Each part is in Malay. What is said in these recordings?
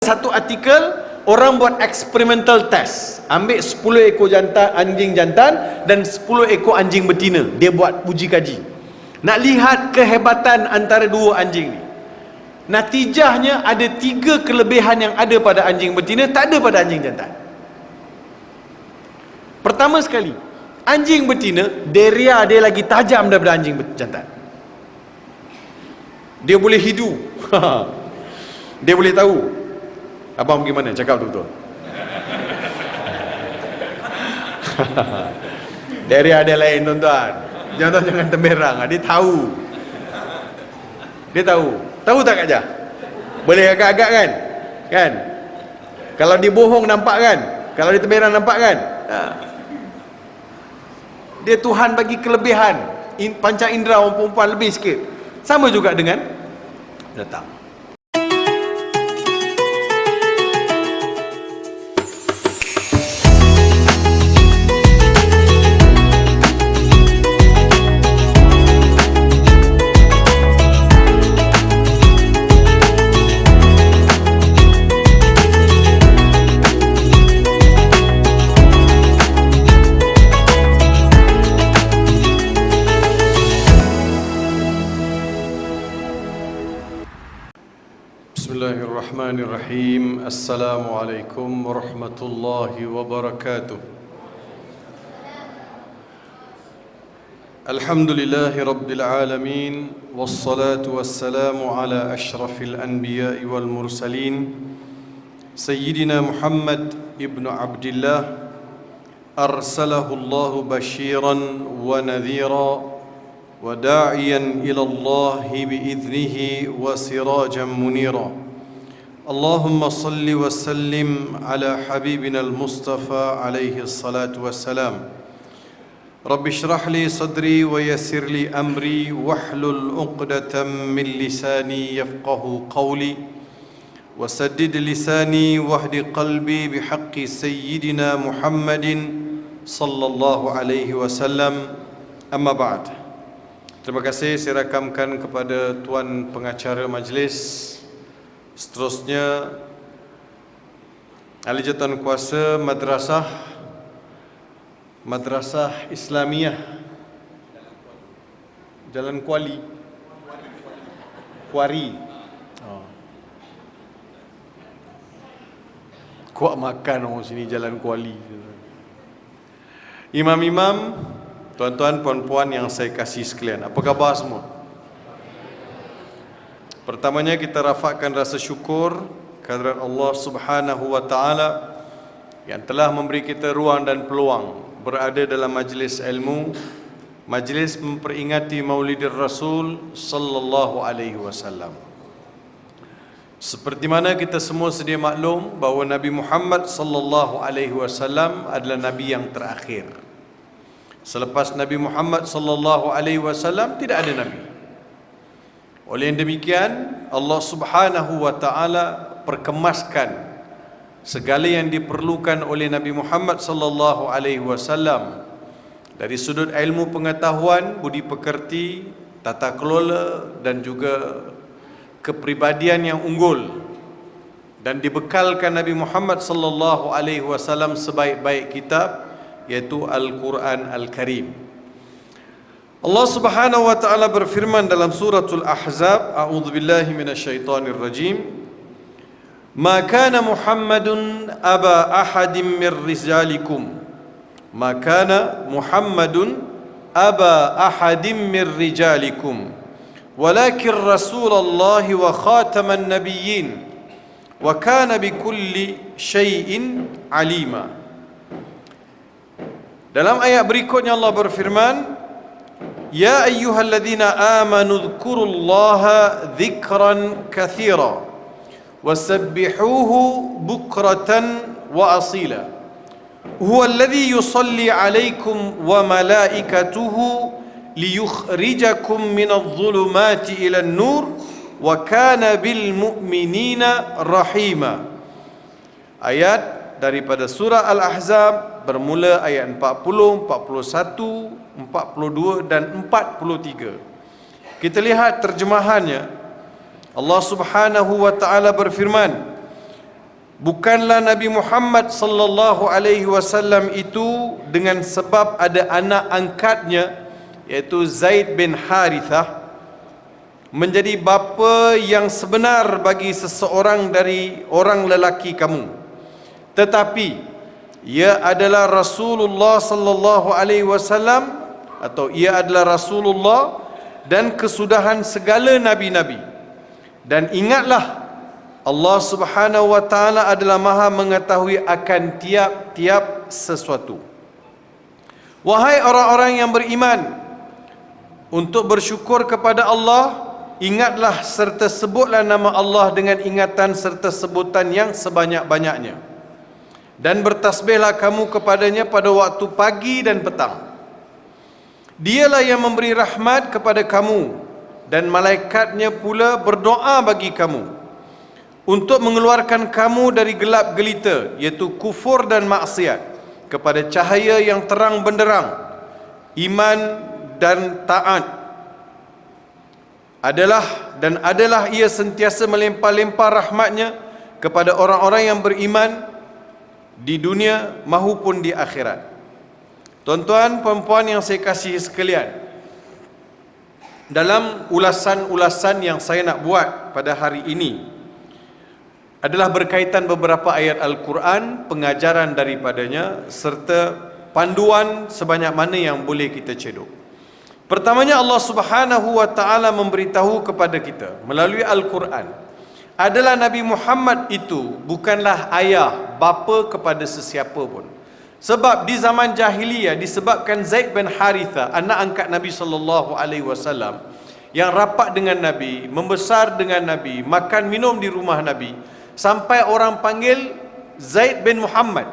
Satu artikel, orang buat experimental test, ambil 10 ekor jantan, anjing jantan dan 10 ekor anjing betina. Dia buat uji kaji, nak lihat kehebatan antara dua anjing ni. Natijahnya ada 3 kelebihan yang ada pada anjing betina, tak ada pada anjing jantan. Pertama sekali, anjing betina, deria dia lagi tajam daripada anjing jantan. Dia boleh hidu. Dia boleh tahu. Abang pergi mana? Cakap betul-betul. Deria dia lain, tuan-tuan. Jangan temberang. Dia tahu. Dia tahu. Tahu tak Kak Jah? Boleh agak-agak kan? Kan? Kalau dia bohong nampak kan? Kalau dia temberang nampak kan? Dia Tuhan bagi kelebihan. Panca indera orang perempuan lebih sikit. Sama juga dengan datang. Bismillahirrahmanirrahim. Assalamualaikum warahmatullahi wabarakatuh. Alhamdulillahi rabbil alamin. Wassalatu wassalamu ala ashrafil anbiya'i wal mursalin, Sayyidina Muhammad ibn Abdillah, arsalahu Allahu bashiran wa nadhira wa da'iyan ila Allahi bi'idhnihi wa sirajan munira. Allahumma salli wa sallim ala habibina al-Mustafa alaihi salatu wassalam. Rabbi shrah li sadri wa yassir li amri wahlul uqdatan min lisani yafqahu qawli wa saddid lisani wahdi qalbi bihaqqi sayyidina Muhammadin sallallahu alaihi wasallam. Amma ba'd. Terima kasih saya rakamkan kepada tuan pengacara majlis. Seterusnya, ahli jawatan kuasa Madrasah Islamiyah Jalan Kuali Kuari. Kuat makan orang sini Jalan Kuali. Imam-imam, tuan-tuan, puan-puan yang saya kasih sekalian, apa khabar semua? Pertamanya kita rafakkan rasa syukur kehadirat Allah Subhanahu wa taala yang telah memberi kita ruang dan peluang berada dalam majlis ilmu, majlis memperingati Maulidir Rasul sallallahu alaihi wasallam. Seperti mana kita semua sedia maklum bahawa Nabi Muhammad sallallahu alaihi wasallam adalah nabi yang terakhir. Selepas Nabi Muhammad sallallahu alaihi wasallam tidak ada nabi. Oleh yang demikian, Allah Subhanahu wa taala perkemaskan segala yang diperlukan oleh Nabi Muhammad sallallahu alaihi wasallam dari sudut ilmu pengetahuan, budi pekerti, tata kelola dan juga kepribadian yang unggul, dan dibekalkan Nabi Muhammad sallallahu alaihi wasallam sebaik-baik kitab, yaitu Al-Quran Al-Karim. Allah Subhanahu wa taala berfirman dalam suratul Ahzab, a'udzubillahi minasyaitonir rajim, "Ma kana Muhammadun aba ahadin mir rijalikum." Ma kana Muhammadun aba ahadin mir rijalikum, walakin Rasulullahi wa khataman nabiyyin wa kana bikulli syai'in alima. Dalam ayat berikutnya Allah berfirman, Ya ayyuhalladzina amanu dhkurullaha dhikran kathira wasabbihuhu bukratan wa asila. Huwa alladhi yusalli alaikum wa malaikatuhu liyukhrijakum minadh dhulumati ilan nur wa kana bil mu'minina rahima. Ayat daripada surah Al-Ahzab bermula ayat 40, 41, 42 dan 43. Kita lihat terjemahannya. Allah Subhanahu wa taala berfirman, bukanlah Nabi Muhammad sallallahu alaihi wasallam itu dengan sebab ada anak angkatnya yaitu Zaid bin Harithah menjadi bapa yang sebenar bagi seseorang dari orang lelaki kamu, tetapi ia adalah Rasulullah sallallahu alaihi wasallam, atau ia adalah Rasulullah dan kesudahan segala nabi-nabi. Dan ingatlah, Allah Subhanahu wa taala adalah Maha mengetahui akan tiap-tiap sesuatu. Wahai orang-orang yang beriman, untuk bersyukur kepada Allah, ingatlah serta sebutlah nama Allah dengan ingatan serta sebutan yang sebanyak-banyaknya. Dan bertasbihlah kamu kepadanya pada waktu pagi dan petang. Dialah yang memberi rahmat kepada kamu, dan malaikatnya pula berdoa bagi kamu untuk mengeluarkan kamu dari gelap gelita, iaitu kufur dan maksiat, kepada cahaya yang terang benderang, iman dan taat. Adalah ia sentiasa melempar-lempar rahmatnya kepada orang-orang yang beriman di dunia maupun di akhirat. Tuan-tuan, puan-puan yang saya kasihi sekalian, dalam ulasan-ulasan yang saya nak buat pada hari ini adalah berkaitan beberapa ayat Al-Quran, pengajaran daripadanya, serta panduan sebanyak mana yang boleh kita cedok. Pertamanya, Allah Subhanahu wa taala memberitahu kepada kita melalui Al-Quran adalah Nabi Muhammad itu bukanlah ayah, bapa kepada sesiapa pun. Sebab di zaman jahiliyah, disebabkan Zaid bin Harithah, anak angkat Nabi SAW, yang rapat dengan Nabi, membesar dengan Nabi, makan minum di rumah Nabi, sampai orang panggil Zaid bin Muhammad.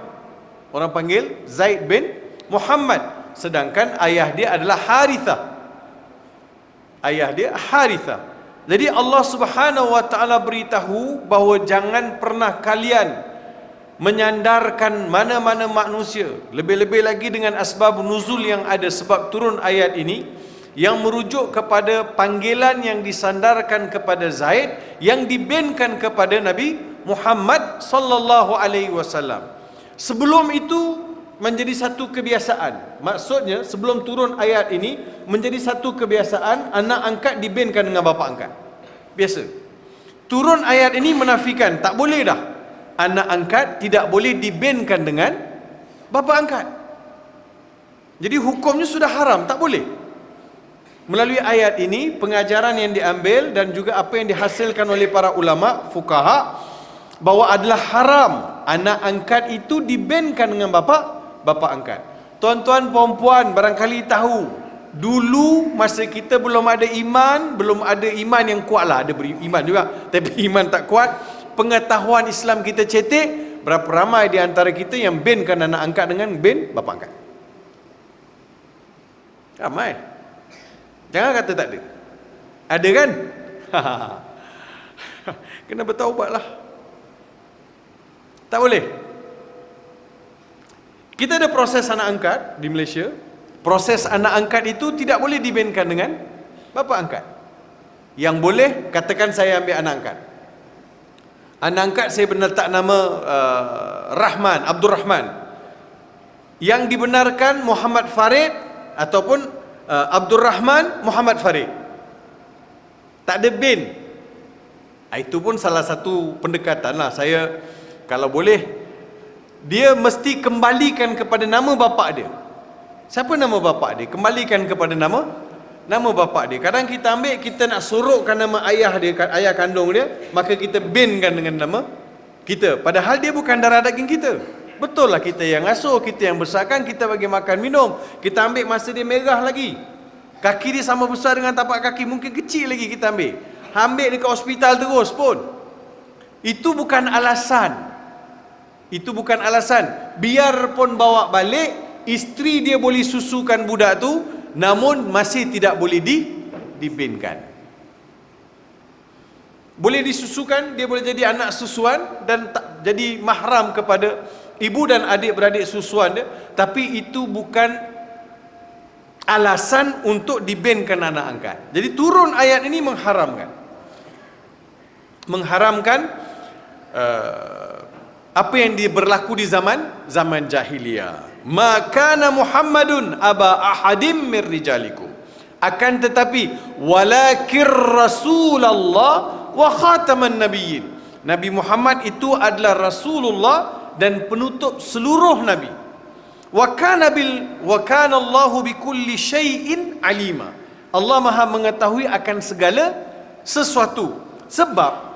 Orang panggil Zaid bin Muhammad, sedangkan ayah dia adalah Harithah. Ayah dia Harithah. Jadi Allah Subhanahu wa taala beritahu bahawa jangan pernah kalian menyandarkan mana-mana manusia, lebih-lebih lagi dengan asbab nuzul yang ada, sebab turun ayat ini yang merujuk kepada panggilan yang disandarkan kepada Zaid yang dibenkan kepada Nabi Muhammad sallallahu alaihi wasallam. Sebelum itu menjadi satu kebiasaan. Maksudnya sebelum turun ayat ini menjadi satu kebiasaan anak angkat dibenkan dengan bapa angkat. Biasa. Turun ayat ini menafikan, tak boleh dah. Anak angkat tidak boleh dibenkan dengan bapa angkat. Jadi hukumnya sudah haram, tak boleh. Melalui ayat ini, pengajaran yang diambil dan juga apa yang dihasilkan oleh para ulama fuqaha, bahawa adalah haram anak angkat itu dibenkan dengan bapa angkat. Tuan-tuan puan-puan barangkali tahu, dulu masa kita belum ada iman yang kuat lah, ada beriman juga, tapi iman tak kuat, pengetahuan Islam kita cetek, berapa ramai di antara kita yang benkan anak angkat dengan ben bapa angkat? Ramai. Jangan kata tak ada. Ada kan? Kena bertaubatlah. Tak boleh. Kita ada proses anak angkat di Malaysia. Proses anak angkat itu tidak boleh dibenkan dengan bapa angkat. Yang boleh, katakan saya ambil anak angkat. Anak angkat saya letak nama Rahman, Abdul Rahman. Yang dibenarkan Muhammad Farid ataupun Abdul Rahman Muhammad Farid. Tak ada bin. Itu pun salah satu pendekatan lah. Saya kalau boleh, dia mesti kembalikan kepada nama bapa dia. Siapa nama bapa dia? Kembalikan kepada nama bapa dia. Kadang kita ambil, kita nak sorokkan nama ayah dia, ayah kandung dia, maka kita binkan dengan nama kita. Padahal dia bukan darah daging kita. Betul lah kita yang asuh, kita yang besarkan, kita bagi makan minum. Kita ambil masa dia merah lagi. Kaki dia sama besar dengan tapak kaki, mungkin kecil lagi kita ambil. Ambil dekat hospital terus pun. Itu bukan alasan. Itu bukan alasan. Biarpun bawa balik, isteri dia boleh susukan budak tu, namun masih tidak boleh dibinkan. Boleh disusukan, dia boleh jadi anak susuan dan tak jadi mahram kepada ibu dan adik-beradik susuan dia, tapi itu bukan alasan untuk dibinkan anak angkat. Jadi turun ayat ini mengharamkan apa yang berlaku di zaman jahiliyah. Maka Muhammadun aba ahadim mir rijalikum, akan tetapi walakir Rasulullah wa khataman nabiyyin, Nabi Muhammad itu adalah Rasulullah dan penutup seluruh nabi. Wa kana Allahu bikulli syai'in alima, Allah Maha mengetahui akan segala sesuatu. Sebab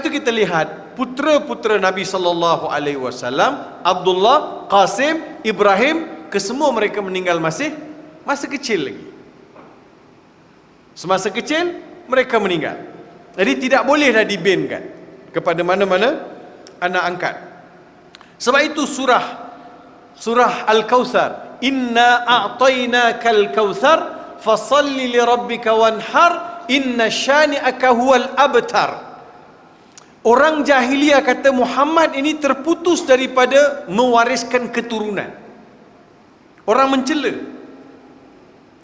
itu kita lihat putera-putera Nabi sallallahu alaihi wasallam, Abdullah, Qasim, Ibrahim, kesemua mereka meninggal masih kecil lagi. Semasa kecil mereka meninggal. Jadi tidak bolehlah dibankan kepada mana-mana anak angkat. Sebab itu surah Al-Kautsar, inna a'tainakal kautsar fasalli li rabbika wanhar inna syani'aka huwal abtar. Orang jahiliyah kata Muhammad ini terputus daripada mewariskan keturunan. Orang mencela.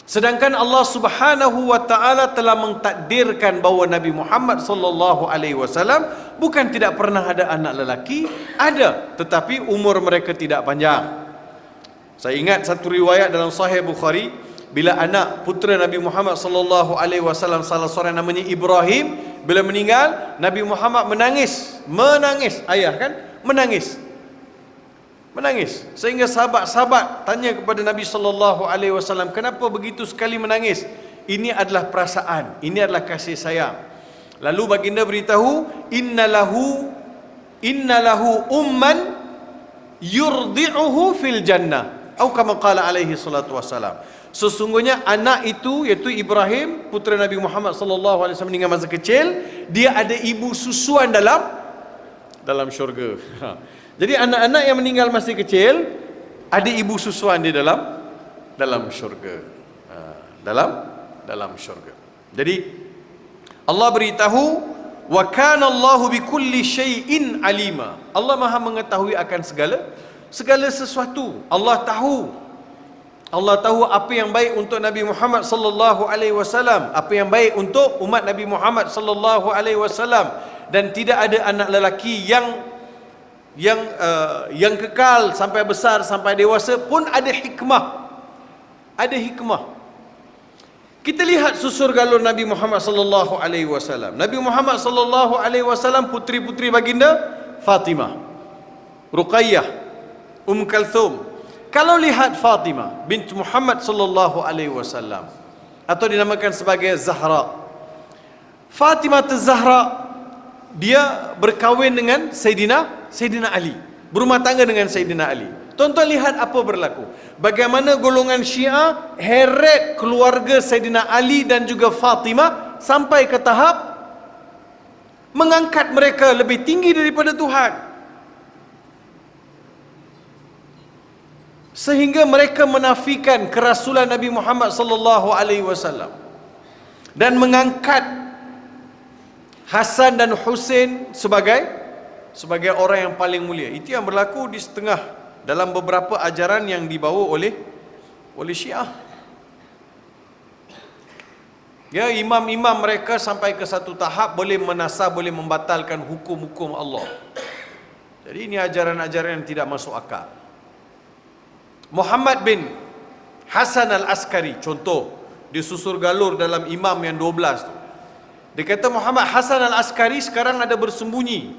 Sedangkan Allah Subhanahu wa taala telah mentakdirkan bahawa Nabi Muhammad sallallahu alaihi wasallam bukan tidak pernah ada anak lelaki, ada, tetapi umur mereka tidak panjang. Saya ingat satu riwayat dalam Sahih Bukhari, bila anak putera Nabi Muhammad sallallahu alaihi wasallam salah seorang namanya Ibrahim, bila meninggal, Nabi Muhammad menangis, ayah kan menangis, sehingga sahabat-sahabat tanya kepada Nabi sallallahu alaihi wasallam, kenapa begitu sekali menangis? Ini adalah perasaan, ini adalah kasih sayang. Lalu baginda beritahu, innalahu umman yurdi'uhu fil jannah, atau kama qala alaihi salatu wassalam. Sesungguhnya anak itu, iaitu Ibrahim, putera Nabi Muhammad sallallahu alaihi wasallam, meninggal masa kecil, dia ada ibu susuan dalam syurga. Jadi anak-anak yang meninggal masih kecil ada ibu susuan di dalam syurga. Dalam syurga. Jadi Allah beritahu, wa kana Allahu bikulli syai'in alima. Allah Maha mengetahui akan segala sesuatu. Allah tahu apa yang baik untuk Nabi Muhammad sallallahu alaihi wasallam, apa yang baik untuk umat Nabi Muhammad sallallahu alaihi wasallam, dan tidak ada anak lelaki yang kekal sampai besar sampai dewasa pun ada hikmah. Kita lihat susur galur Nabi Muhammad sallallahu alaihi wasallam. Nabi Muhammad sallallahu alaihi wasallam, putri-putri baginda Fatimah, Ruqayyah, Kalthum. Kalau lihat Fatimah bint Muhammad sallallahu alaihi wasallam, atau dinamakan sebagai Zahra, Fatimah Az-Zahra, dia berkahwin dengan Sayyidina Ali, berumah tangga dengan Sayyidina Ali. Tuan-tuan lihat apa berlaku, bagaimana golongan Syiah heret keluarga Sayyidina Ali dan juga Fatimah sampai ke tahap mengangkat mereka lebih tinggi daripada Tuhan, sehingga mereka menafikan kerasulan Nabi Muhammad sallallahu alaihi wasallam dan mengangkat Hasan dan Husain sebagai orang yang paling mulia. Itu yang berlaku di setengah dalam beberapa ajaran yang dibawa oleh Syiah. Ya, imam-imam mereka sampai ke satu tahap boleh menasah, boleh membatalkan hukum-hukum Allah. Jadi ini ajaran-ajaran yang tidak masuk akal. Muhammad bin Hasan al-Askari, contoh, dia susur galur dalam imam yang 12 tu. Dia kata Muhammad Hasan al-Askari sekarang ada bersembunyi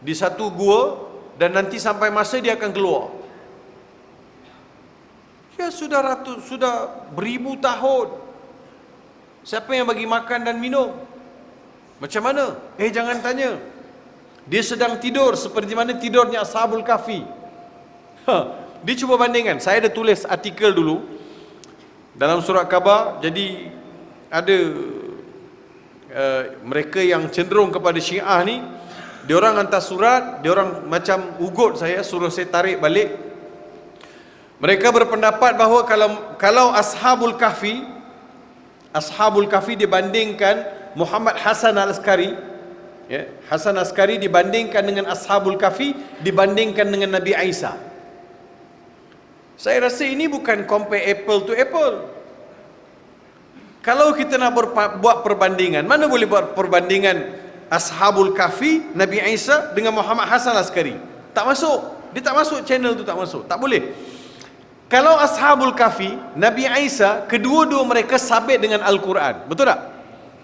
di satu gua, dan nanti sampai masa dia akan keluar. Ya, sudah beribu tahun. Siapa yang bagi makan dan minum? Macam mana? Jangan tanya. Dia sedang tidur seperti mana tidurnya Ashabul Kahfi. Dia cuba bandingkan. Saya ada tulis artikel dulu dalam surat khabar. Jadi ada mereka yang cenderung kepada Syiah ni, diorang hantar surat, diorang macam ugut saya, suruh saya tarik balik. Mereka berpendapat bahawa kalau Ashabul Kahfi dibandingkan Muhammad Hasan al-Askari, ya, Hasan Askari dibandingkan dengan Ashabul Kahfi, dibandingkan dengan Nabi Isa. Saya rasa ini bukan compare apple to apple. Kalau kita nak buat perbandingan, mana boleh buat perbandingan Ashabul Kahfi, Nabi Isa dengan Muhammad Hasan Askari? Tak masuk. Dia tak masuk, channel tu tak masuk. Tak boleh. Kalau Ashabul Kahfi, Nabi Isa, kedua-dua mereka sabit dengan Al-Quran. Betul tak?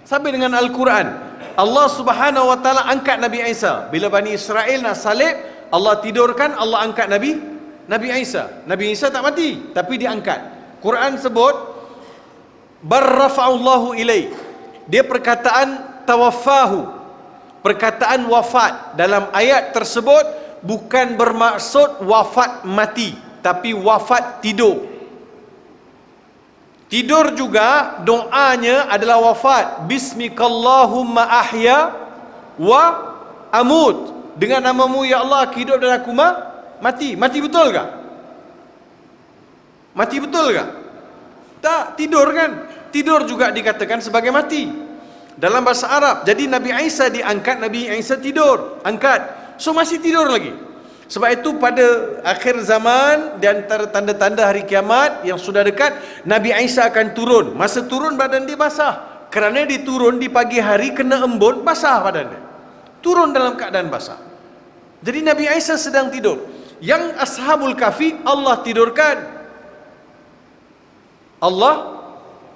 Sabit dengan Al-Quran. Allah Subhanahu Wa Taala angkat Nabi Isa. Bila Bani Israel nak salib, Allah tidurkan, Allah angkat Nabi Isa. Nabi Isa tak mati, tapi dia angkat. Quran sebut barrafa'allahu ilai. Dia perkataan tawaffahu, perkataan wafat. Dalam ayat tersebut bukan bermaksud wafat mati, tapi wafat tidur. Tidur juga doanya adalah wafat. Bismikallahumma ahya wa amut. Dengan namamu ya Allah aku hidup dan aku mati. Mati betul ke? Mati betul ke? Tak, tidur kan? Tidur juga dikatakan sebagai mati dalam bahasa Arab. Jadi Nabi Isa diangkat, Nabi Isa tidur, angkat. So masih tidur lagi. Sebab itu pada akhir zaman, di antara tanda-tanda hari kiamat yang sudah dekat, Nabi Isa akan turun. Masa turun badan dia basah. Kerana dia turun di pagi hari, kena embun, basah badan dia. Turun dalam keadaan basah. Jadi Nabi Isa sedang tidur. Yang Ashabul Kahfi Allah tidurkan. Allah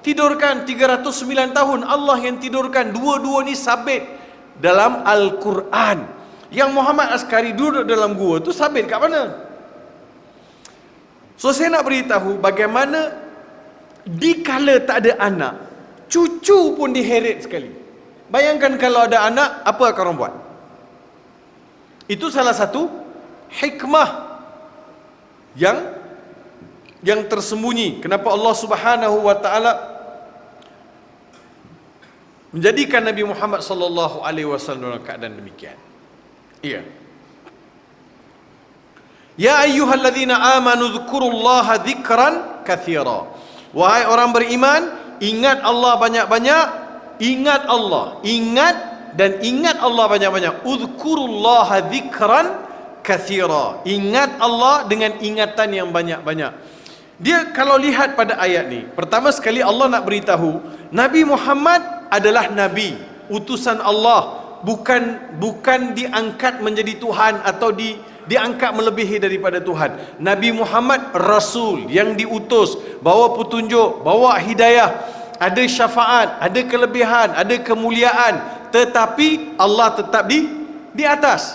tidurkan 309 tahun. Allah yang tidurkan. Dua-dua ni sabit dalam Al-Quran. Yang Muhammad Askari duduk dalam gua tu sabit kat mana? So saya nak beritahu bagaimana dikala tak ada anak, cucu pun diheret sekali. Bayangkan kalau ada anak, apa akan orang buat? Itu salah satu hikmah yang tersembunyi. Kenapa Allah Subhanahu Wa Taala menjadikan Nabi Muhammad sallallahu alaihi wasallam dalam keadaan demikian? Iya. Ya ayyuhalladzina amanu dzkurullaha dzikran katsira. Wahai orang beriman, ingat Allah banyak-banyak, ingat Allah, ingat dan ingat Allah banyak-banyak. Udzkurullaha dzikran katsira. Ingat Allah dengan ingatan yang banyak-banyak. Dia kalau lihat pada ayat ni, pertama sekali Allah nak beritahu Nabi Muhammad adalah nabi, utusan Allah. Bukan diangkat menjadi Tuhan atau diangkat melebihi daripada Tuhan. Nabi Muhammad Rasul yang diutus, bawa petunjuk, bawa hidayah, ada syafaat, ada kelebihan, ada kemuliaan, tetapi Allah tetap di atas.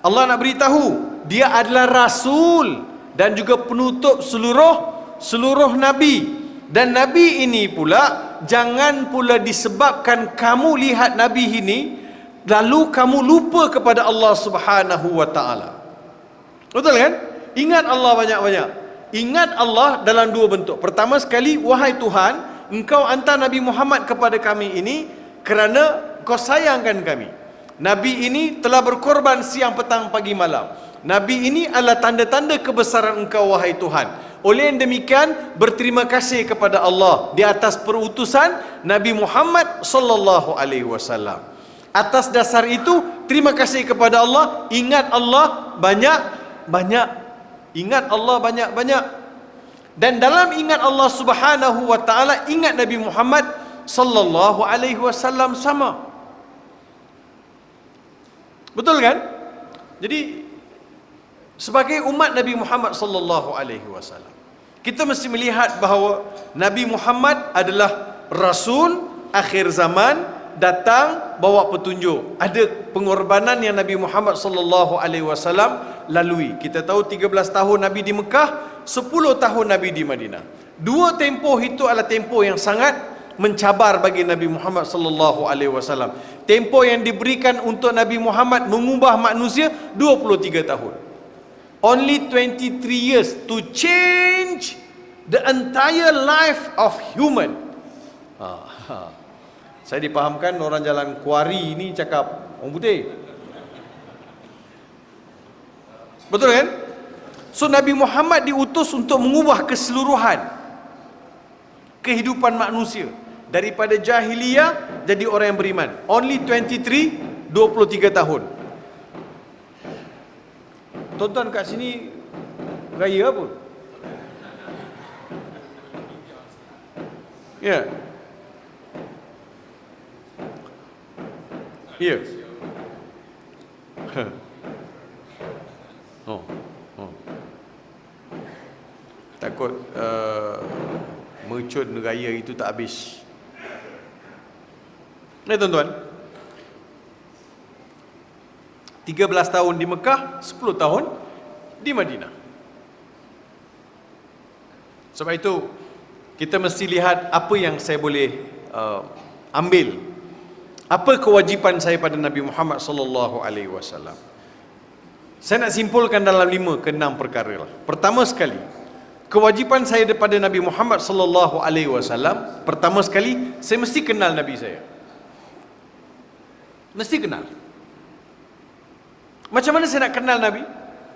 Allah nak beritahu dia adalah Rasul dan juga penutup seluruh Nabi. Dan Nabi ini pula, jangan pula disebabkan kamu lihat Nabi ini lalu kamu lupa kepada Allah Subhanahu Wa Taala. Betul kan? Ingat Allah banyak-banyak. Ingat Allah dalam dua bentuk. Pertama sekali, wahai Tuhan, Engkau hantar Nabi Muhammad kepada kami ini kerana Engkau sayangkan kami. Nabi ini telah berkorban siang, petang, pagi, malam. Nabi ini adalah tanda-tanda kebesaran Engkau, wahai Tuhan. Oleh yang demikian, berterima kasih kepada Allah di atas perutusan Nabi Muhammad sallallahu alaihi wasallam. Atas dasar itu, terima kasih kepada Allah. Ingat Allah banyak-banyak. Ingat Allah banyak-banyak. Dan dalam ingat Allah Subhanahu Wa Taala, ingat Nabi Muhammad sallallahu alaihi wasallam sama. Betul kan? Jadi sebagai umat Nabi Muhammad sallallahu alaihi wasallam, kita mesti melihat bahawa Nabi Muhammad adalah Rasul akhir zaman, datang bawa petunjuk. Ada pengorbanan yang Nabi Muhammad sallallahu alaihi wasallam lalui. Kita tahu 13 tahun Nabi di Mekah, 10 tahun Nabi di Madinah. Dua tempoh itu adalah tempoh yang sangat mencabar bagi Nabi Muhammad sallallahu alaihi wasallam. Tempoh yang diberikan untuk Nabi Muhammad mengubah manusia 23 tahun. Only 23 years to change the entire life of human. Saya dipahamkan orang jalan Kuari ni cakap orang putih. Betul kan? So Nabi Muhammad diutus untuk mengubah keseluruhan kehidupan manusia, daripada jahiliyah jadi orang yang beriman. Only 23 tahun. Tuan-tuan kat sini raya apa? Ya. Ya. Oh, oh. Takut mercun raya itu tak habis. Ni tuan-tuan, 13 tahun di Mekah, 10 tahun di Madinah. Sebab itu kita mesti lihat apa yang saya boleh ambil. Apa kewajipan saya pada Nabi Muhammad sallallahu alaihi wasallam? Saya nak simpulkan dalam 5 ke 6 perkara lah. Pertama sekali, kewajipan saya daripada Nabi Muhammad sallallahu alaihi wasallam, pertama sekali, saya mesti kenal Nabi saya. Mesti kenal. Macam mana saya nak kenal Nabi?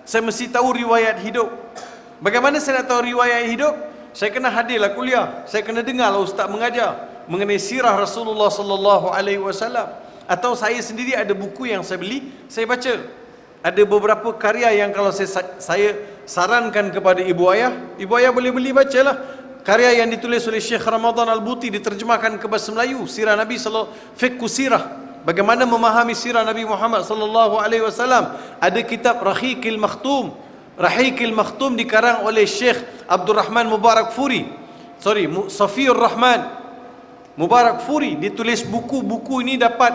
Saya mesti tahu riwayat hidup. Bagaimana saya nak tahu riwayat hidup? Saya kena hadirlah kuliah, saya kena dengarlah ustaz mengajar mengenai sirah Rasulullah sallallahu alaihi wasallam, atau saya sendiri ada buku yang saya beli, saya baca. Ada beberapa karya yang kalau saya sarankan kepada ibu ayah boleh beli bacalah. Karya yang ditulis oleh Syekh Ramadan Al-Buti diterjemahkan ke bahasa Melayu, sirah Nabi sallallahu fiqh sirah, bagaimana memahami sirah Nabi Muhammad sallallahu alaihi wasallam. Ada kitab Rahiqil Makhtum dikarang oleh Syekh Abdul Rahman Mubarak Furi. Safiur Rahman Mubarak Furi. Ditulis buku ini dapat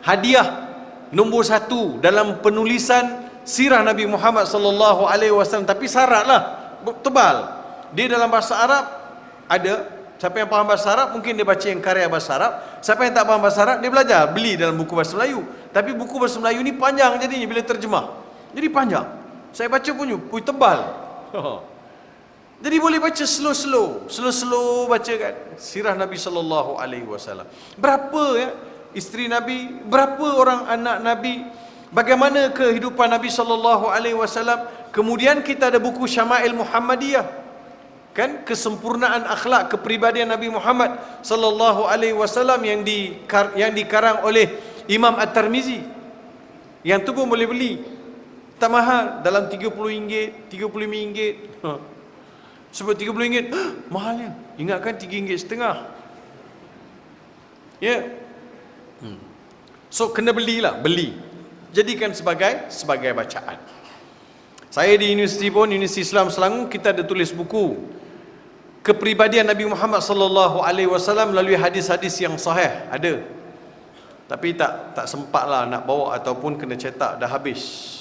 hadiah nombor 1 dalam penulisan sirah Nabi Muhammad sallallahu alaihi wasallam, tapi syaratlah tebal. Dia dalam bahasa Arab ada. Siapa yang faham bahasa Arab mungkin dia baca yang karya bahasa Arab. Siapa yang tak faham bahasa Arab dia belajar beli dalam buku bahasa Melayu. Tapi buku bahasa Melayu ni panjang jadinya bila terjemah. Jadi panjang. Saya baca punya tebal. Jadi boleh baca slow baca kan sirah Nabi sallallahu alaihi wasallam. Berapa ya isteri Nabi, berapa orang anak Nabi, bagaimana kehidupan Nabi sallallahu alaihi wasallam. Kemudian kita ada buku Syama'il Muhammadiyah, kan, kesempurnaan akhlak kepribadian Nabi Muhammad sallallahu alaihi wasallam yang dikarang oleh Imam At-Tirmizi. Yang tu pun boleh beli. Tak mahal, dalam RM30, RM35. Sebab RM30 mahalnya. Ingatkan RM3.50. Ya. So kena belilah, beli. Jadikan sebagai bacaan. Saya di Universiti Islam Selangor, kita ada tulis buku kepribadian Nabi Muhammad sallallahu alaihi wasallam melalui hadis-hadis yang sahih, ada. Tapi tak sempatlah nak bawa ataupun kena cetak, dah habis.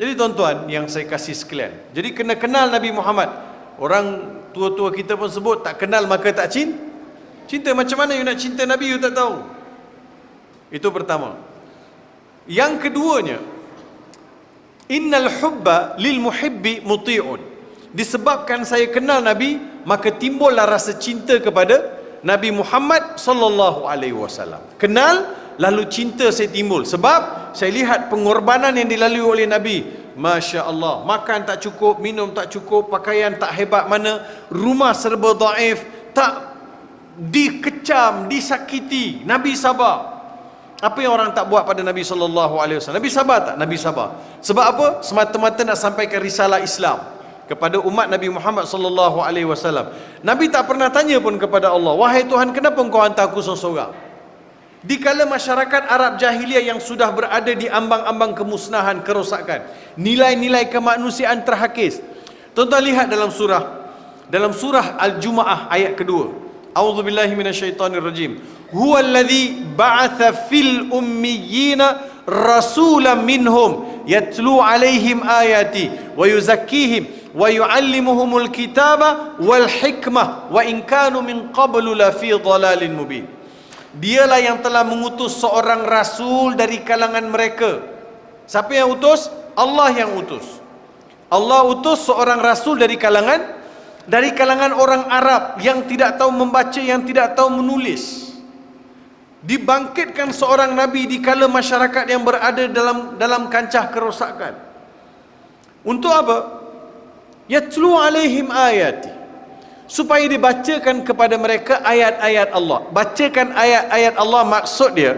Jadi tuan-tuan yang saya kasih sekalian, jadi kena kenal Nabi Muhammad. Orang tua-tua kita pun sebut tak kenal maka tak cinta. Macam mana you nak cinta Nabi you tak tahu? Itu pertama. Yang keduanya, innal hubba lil muhibbi muti'un. Disebabkan saya kenal Nabi, maka timbullah rasa cinta kepada Nabi Muhammad sallallahu alaihi wasallam. Kenal lalu cinta saya timbul sebab saya lihat pengorbanan yang dilalui oleh Nabi. Masya Allah, makan tak cukup, minum tak cukup, pakaian tak hebat mana, rumah serba dhaif, tak dikecam, disakiti, Nabi sabar. Apa yang orang tak buat pada Nabi sallallahu alaihi wasallam? Nabi sabar tak? Nabi sabar. Sebab apa? Semata-mata nak sampaikan risalah Islam kepada umat Nabi Muhammad sallallahu alaihi wasallam. Nabi tak pernah tanya pun kepada Allah, wahai Tuhan, kenapa engkau hantar aku seorang-seorang? Dikala masyarakat Arab jahiliyah yang sudah berada di ambang-ambang kemusnahan, kerosakan, nilai-nilai kemanusiaan terhakis. Tuan-tuan lihat dalam surah Al-Jumu'ah ayat kedua. A'udzubillahi minasyaitonirrajim. Huwallazi ba'atha fil ummiyina rasulan minhum yatlu alaihim ayati wa yuzakkihim wa yu'allimuhumul kitaba wal hikmah wa in kanu min qablu la fi dhalalin mubin. Dialah yang telah mengutus seorang rasul dari kalangan mereka. Siapa yang utus? Allah yang utus. Allah utus seorang rasul dari kalangan orang Arab yang tidak tahu membaca, yang tidak tahu menulis. Dibangkitkan seorang nabi di kala masyarakat yang berada dalam kancah kerosakan. Untuk apa? Yatlu alaihim ayati, supaya dibacakan kepada mereka ayat-ayat Allah. Bacakan ayat-ayat Allah, maksud dia,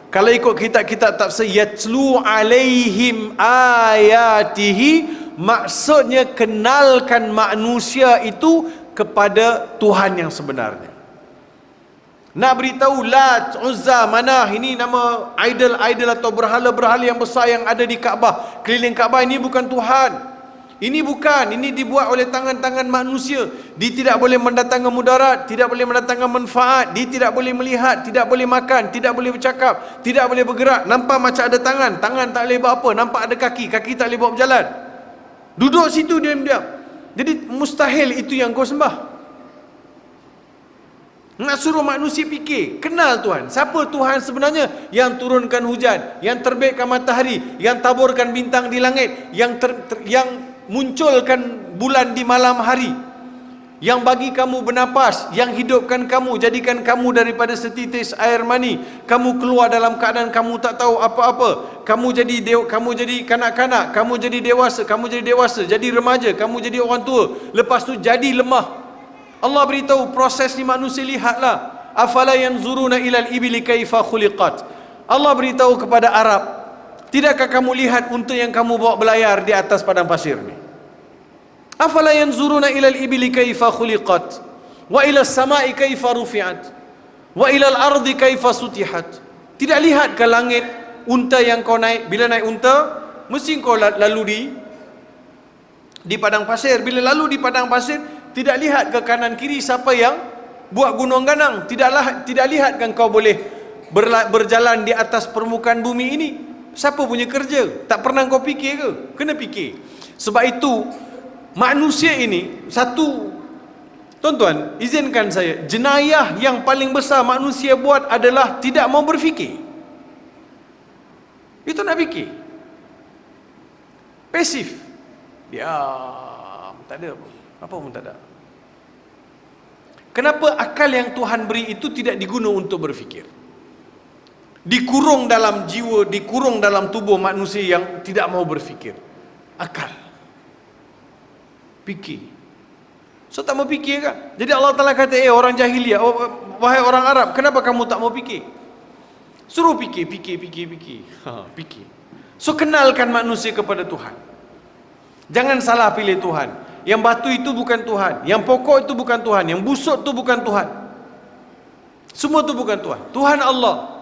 kalau ikut kitab-kitab tafsir, yatlu alaihim ayatihi, maksudnya kenalkan manusia itu kepada Tuhan yang sebenarnya. Nak beritahu Lat, Uzza, Manah, ini nama idol-idol atau berhala-berhala yang besar yang ada di Kaabah, keliling Kaabah, ini bukan Tuhan. Ini bukan, ini dibuat oleh tangan-tangan manusia. Dia tidak boleh mendatangkan mudarat, tidak boleh mendatangkan manfaat, dia tidak boleh melihat, tidak boleh makan, tidak boleh bercakap, tidak boleh bergerak. Nampak macam ada tangan, tangan tak boleh buat apa. Nampak ada kaki, kaki tak boleh bawa berjalan. Duduk situ diam-diam. Jadi mustahil itu yang kau sembah. Nak suruh manusia fikir, kenal Tuhan. Siapa Tuhan sebenarnya? Yang turunkan hujan, yang terbitkan matahari, yang taburkan bintang di langit, yang munculkan bulan di malam hari, yang bagi kamu bernapas, yang hidupkan kamu, jadikan kamu daripada setitis air mani, kamu keluar dalam keadaan kamu tak tahu apa-apa, kamu jadi kanak-kanak, kamu jadi dewasa, jadi remaja, kamu jadi orang tua, lepas tu jadi lemah. Allah beritahu proses ni manusia, lihatlah. Afala yanzuruna ilal ibili kaifa khuliqat. Allah beritahu kepada Arab, tidakkah kamu lihat unta yang kamu bawa belayar di atas padang pasir ni? Afala yanzuruna ilal ibili kaifa khuliqat wa ilas samai kaifa rufi'at wa ilal ardi kaifa sutihat. Tidak lihat ke langit unta yang kau naik? Bila naik unta mesti kau lalu di padang pasir. Bila lalu di padang pasir, tidak lihat ke kanan kiri siapa yang buat gunung ganang. Tidak lihat kan kau boleh berjalan di atas permukaan bumi ini. Siapa punya kerja? Tak pernah kau fikir ke? Kena fikir. Sebab itu manusia ini satu, tuan-tuan, izinkan saya, jenayah yang paling besar manusia buat adalah tidak mau berfikir. Itu nak fikir. Pasif. Diam, tak ada apa pun tak ada. Kenapa akal yang Tuhan beri itu tidak diguna untuk berfikir? Dikurung dalam jiwa, dikurung dalam tubuh manusia yang tidak mau berfikir. Akal. Fikir. So tak mau fikir kan? Jadi Allah Ta'ala kata, orang jahiliah, wahai orang Arab, kenapa kamu tak mau fikir? Suruh fikir. Fikir. So kenalkan manusia kepada Tuhan. Jangan salah pilih Tuhan. Yang batu itu bukan Tuhan, yang pokok itu bukan Tuhan, yang busuk itu bukan Tuhan. Semua itu bukan Tuhan. Tuhan Allah.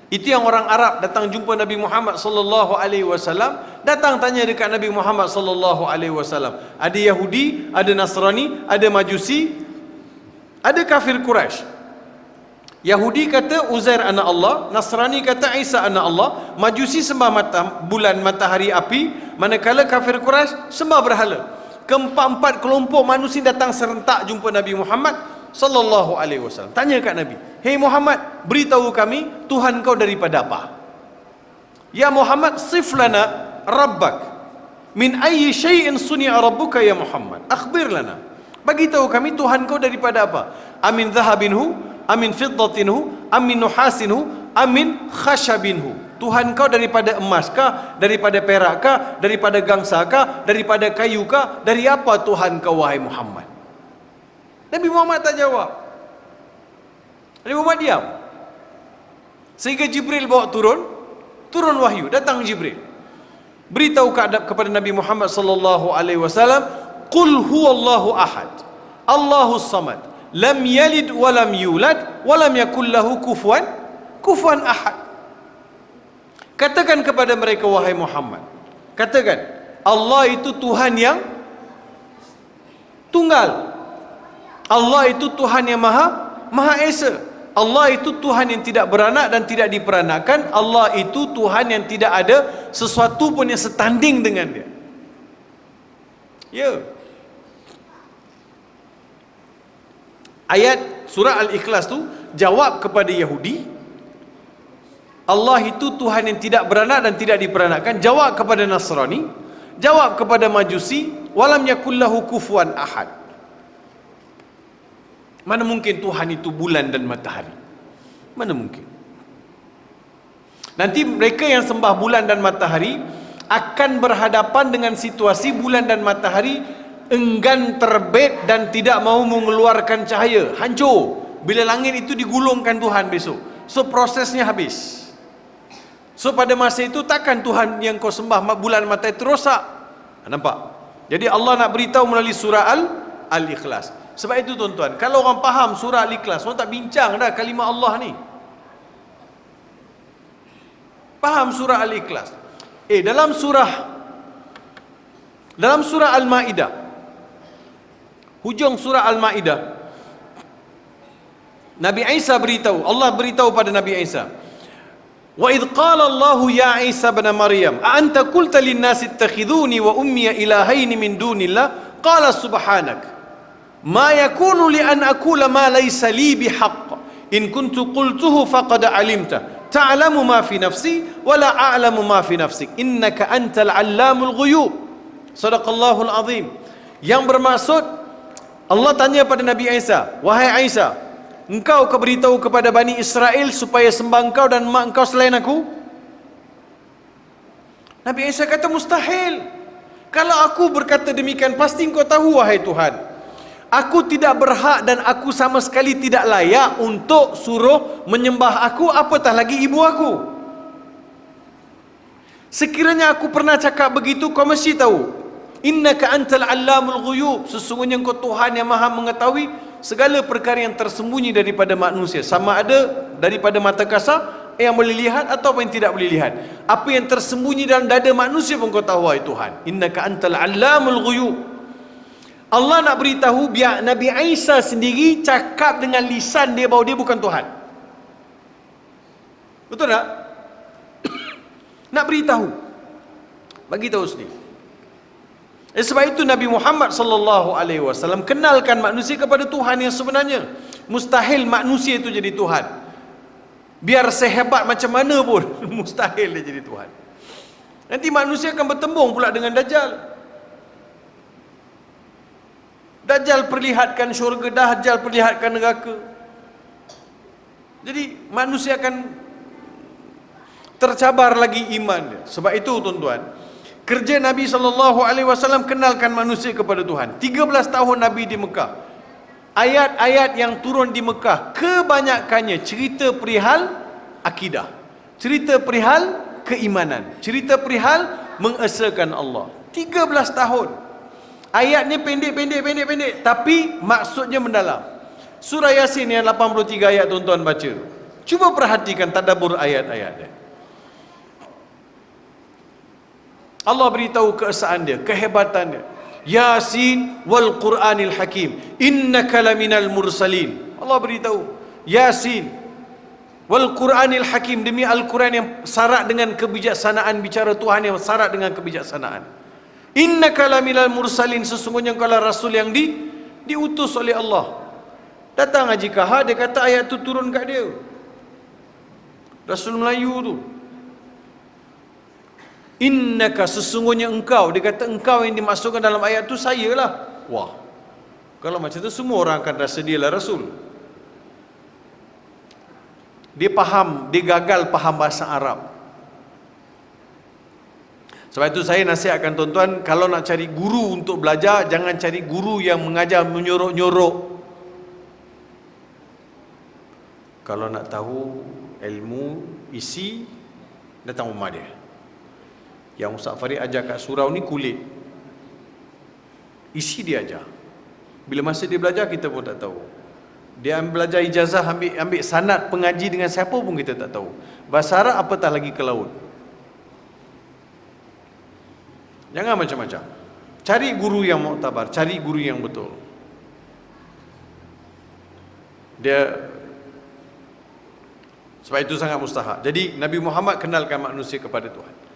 Itu yang orang Arab datang jumpa Nabi Muhammad sallallahu alaihi wasallam, datang tanya dekat Nabi Muhammad sallallahu alaihi wasallam. Ada Yahudi, ada Nasrani, ada Majusi, ada kafir Quraisy. Yahudi kata Uzair anak Allah, Nasrani kata Isa anak Allah, Majusi sembah bulan, matahari, api, manakala kafir Quraisy sembah berhala. Keempat-empat kelompok manusia datang serentak jumpa Nabi Muhammad sallallahu alaihi wasallam. Tanya kat Nabi, "Hei Muhammad, beritahu kami Tuhan kau daripada apa?" "Ya Muhammad, sif lana rabbak. Min ayyi syai'in suni'a rabbuka ya Muhammad? Akhbir lana." Bagi tahu kami Tuhan kau daripada apa? Amin dhahabinhu, amin fiddatinhu, amin nuhasinhu, amin khashabinhu. Tuhan kau daripada emas kah, daripada perak kah, daripada gangsa kah, daripada kayu kah? Dari apa Tuhan kau wahai Muhammad? Nabi Muhammad tak jawab. Nabi Muhammad diam. Sehingga Jibril bawa turun wahyu, datang Jibril. Beritahu kepada Nabi Muhammad sallallahu alaihi wasallam, "Qul huwallahu ahad, Allahus samad, lam yalid wa lam yulad wa lam yakul lahu kufuwan ahad." Katakan kepada mereka wahai Muhammad, katakan Allah itu Tuhan yang tunggal. Allah itu Tuhan yang Maha Esa. Allah itu Tuhan yang tidak beranak dan tidak diperanakkan. Allah itu Tuhan yang tidak ada sesuatu pun yang setanding dengan dia. Ya. Ayat surah Al-Ikhlas tu jawab kepada Yahudi, Allah itu Tuhan yang tidak beranak dan tidak diperanakkan. Jawab kepada Nasrani, jawab kepada Majusi, walam yakullahu kufuwan ahad. Mana mungkin Tuhan itu bulan dan matahari? Mana mungkin? Nanti mereka yang sembah bulan dan matahari akan berhadapan dengan situasi bulan dan matahari enggan terbit dan tidak mau mengeluarkan cahaya. Hancur. Bila langit itu digulungkan Tuhan besok. So prosesnya habis. So pada masa itu takkan Tuhan yang kau sembah bulan matahari itu rosak. Nampak? Jadi Allah nak beritahu melalui surah Al-Ikhlas, Sebab itu tuan-tuan, kalau orang faham surah Al-Ikhlas, orang tak bincang dah kalimah Allah ni. Faham surah Al-Ikhlas. Dalam surah Al-Maidah, hujung surah Al-Maidah, Nabi Isa beritahu, Allah beritahu pada Nabi Isa, wa idh qala Allah ya Isa ibn Maryam a anta qulta lin nasi ittakhiduni wa ummi ilahaini min dunillah qala subhanak ma yakunu li an aqula ma laysa li bihaqq in kuntu qultuhu faqad alimta ta'lamu ma fi nafsi wa la a'lamu ma fi nafsik innaka antal allamul ghuyub. Sadaqallahul azim. Yang bermaksud, Allah tanya pada Nabi Isa, wahai Isa, engkau ke beritahu kepada Bani Israel supaya sembah engkau dan mak engkau selain aku? Nabi Isa kata mustahil. Kalau aku berkata demikian, pasti engkau tahu wahai Tuhan, aku tidak berhak dan aku sama sekali tidak layak untuk suruh menyembah aku, apatah lagi ibu aku. Sekiranya aku pernah cakap begitu, kau mesti tahu. Innaka antal allamul ghuyub, sesungguhnya engkau Tuhan yang maha mengetahui segala perkara yang tersembunyi daripada manusia, sama ada daripada mata kasar yang boleh lihat atau yang tidak boleh lihat. Apa yang tersembunyi dalam dada manusia pun kau tahu wahai Tuhan. Innaka antal allamul ghuyub. Allah nak beritahu biar Nabi Isa sendiri cakap dengan lisan dia bahawa dia bukan Tuhan. Betul tak? Nak beritahu, bagi tahu sendiri. Sebab itu Nabi Muhammad sallallahu alaihi wasallam kenalkan manusia kepada Tuhan yang sebenarnya. Mustahil manusia itu jadi Tuhan. Biar sehebat macam mana pun mustahil dia jadi Tuhan. Nanti manusia akan bertembung pula dengan Dajjal. Dajjal perlihatkan syurga, Dajjal perlihatkan neraka. Jadi manusia akan tercabar lagi iman dia. Sebab itu tuan-tuan, kerja Nabi SAW kenalkan manusia kepada Tuhan. 13 tahun Nabi di Mekah. Ayat-ayat yang turun di Mekah kebanyakannya cerita perihal akidah, cerita perihal keimanan, cerita perihal mengesahkan Allah. 13 tahun. Ayatnya pendek, tapi maksudnya mendalam. Surah Yasin yang 83 ayat tuan-tuan baca. Cuba perhatikan tadabbur ayat-ayat dia. Allah beritahu keesaan dia, kehebatan dia. Yasin wal Qur'anil Hakim, innaka laminal mursalin. Allah beritahu, Yasin wal Qur'anil Hakim, demi Al-Quran yang syarat dengan kebijaksanaan, bicara Tuhan yang syarat dengan kebijaksanaan. Innaka laminal mursalin, sesungguhnya engkau adalah rasul yang diutus oleh Allah. Datang Haji Kahar, dia kata ayat tu turun kat dia. Rasul Melayu tu. Innaka, sesungguhnya engkau, dia kata engkau yang dimasukkan dalam ayat tu saya lah. Wah, kalau macam tu semua orang akan rasa dia lah Rasul. Dia faham, dia gagal faham bahasa Arab. Sebab itu saya nasihatkan tuan-tuan, kalau nak cari guru untuk belajar, jangan cari guru yang mengajar menyorok-nyorok. Kalau nak tahu ilmu isi, datang rumah dia. Yang Ustaz Farid ajar kat surau ni kulit, isi dia ajar. Bila masa dia belajar kita pun tak tahu. Dia belajar ijazah, ambil sanad pengaji dengan siapa pun kita tak tahu. Bahasa Arab apatah lagi ke laut. Jangan macam-macam. Cari guru yang muktabar, cari guru yang betul. Sebab itu sangat mustahak. Jadi Nabi Muhammad kenalkan manusia kepada Tuhan.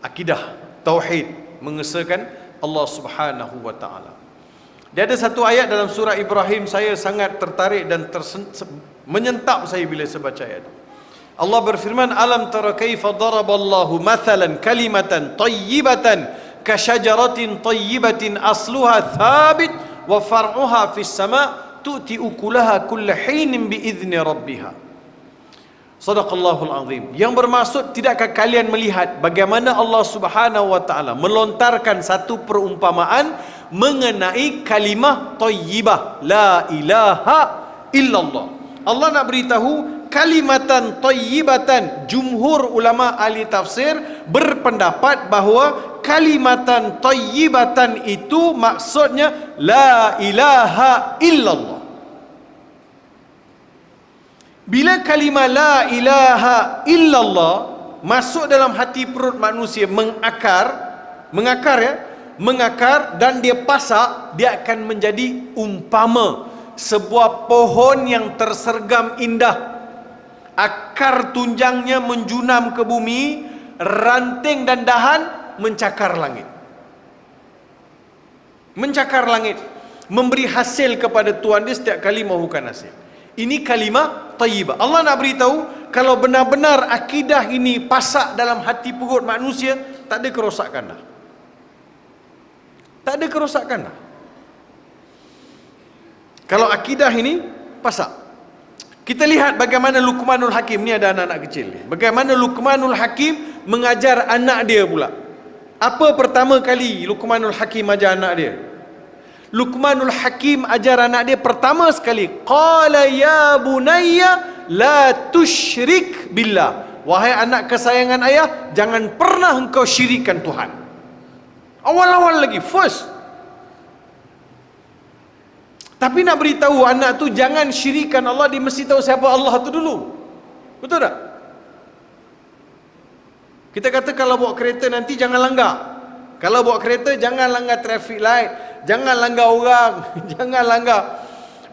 Akidah, tauhid, mengesahkan Allah Subhanahu wa taala. Dia ada satu ayat dalam surah Ibrahim, saya sangat tertarik dan menyentap saya bila saya baca ayat itu. Allah berfirman, alam tara kaifa daraballahu mathalan kalimatan tayyibatan ka syajaratin tayyibatin asluha thabit wa far'uha fis sama' tu'ti ukulaha kulla hinin bi idzni rabbiha. Sadaqallahul azim. Yang bermaksud, tidakkah kalian melihat bagaimana Allah Subhanahu wa taala melontarkan satu perumpamaan mengenai kalimah thayyibah, la ilaha illallah. Allah nak beritahu kalimatan thayyibatan. Jumhur ulama ahli tafsir berpendapat bahawa kalimatan tayyibatan itu maksudnya la ilaha illallah. Bila kalimah la ilaha illallah masuk dalam hati perut manusia, mengakar dan dia pasak, dia akan menjadi umpama sebuah pohon yang tersergam indah. Akar tunjangnya menjunam ke bumi, ranting dan dahan mencakar langit. Mencakar langit, memberi hasil kepada Tuhan dia setiap kali mahukan hasil. Ini kalimah tayyibah. Allah nak beritahu, kalau benar-benar akidah ini pasak dalam hati perut manusia, tak ada kerosakan dah. Tak ada kerosakan dah. Kalau akidah ini pasak. Kita lihat bagaimana Luqmanul Hakim, ni ada anak-anak kecil. Bagaimana Luqmanul Hakim mengajar anak dia pula. Apa pertama kali Luqmanul Hakim ajar anak dia? Luqmanul Hakim ajar anak dia pertama sekali, qala ya bunayya la tusyrik billah. Wahai anak kesayangan ayah, jangan pernah engkau syirikkan Tuhan. Awal-awal lagi, first. Tapi nak beritahu anak tu jangan syirikan Allah, dia mesti tahu siapa Allah tu dulu. Betul tak? Kita kata kalau bawa kereta nanti jangan langgar. Kalau bawa kereta jangan langgar traffic light, jangan langgar orang, jangan langgar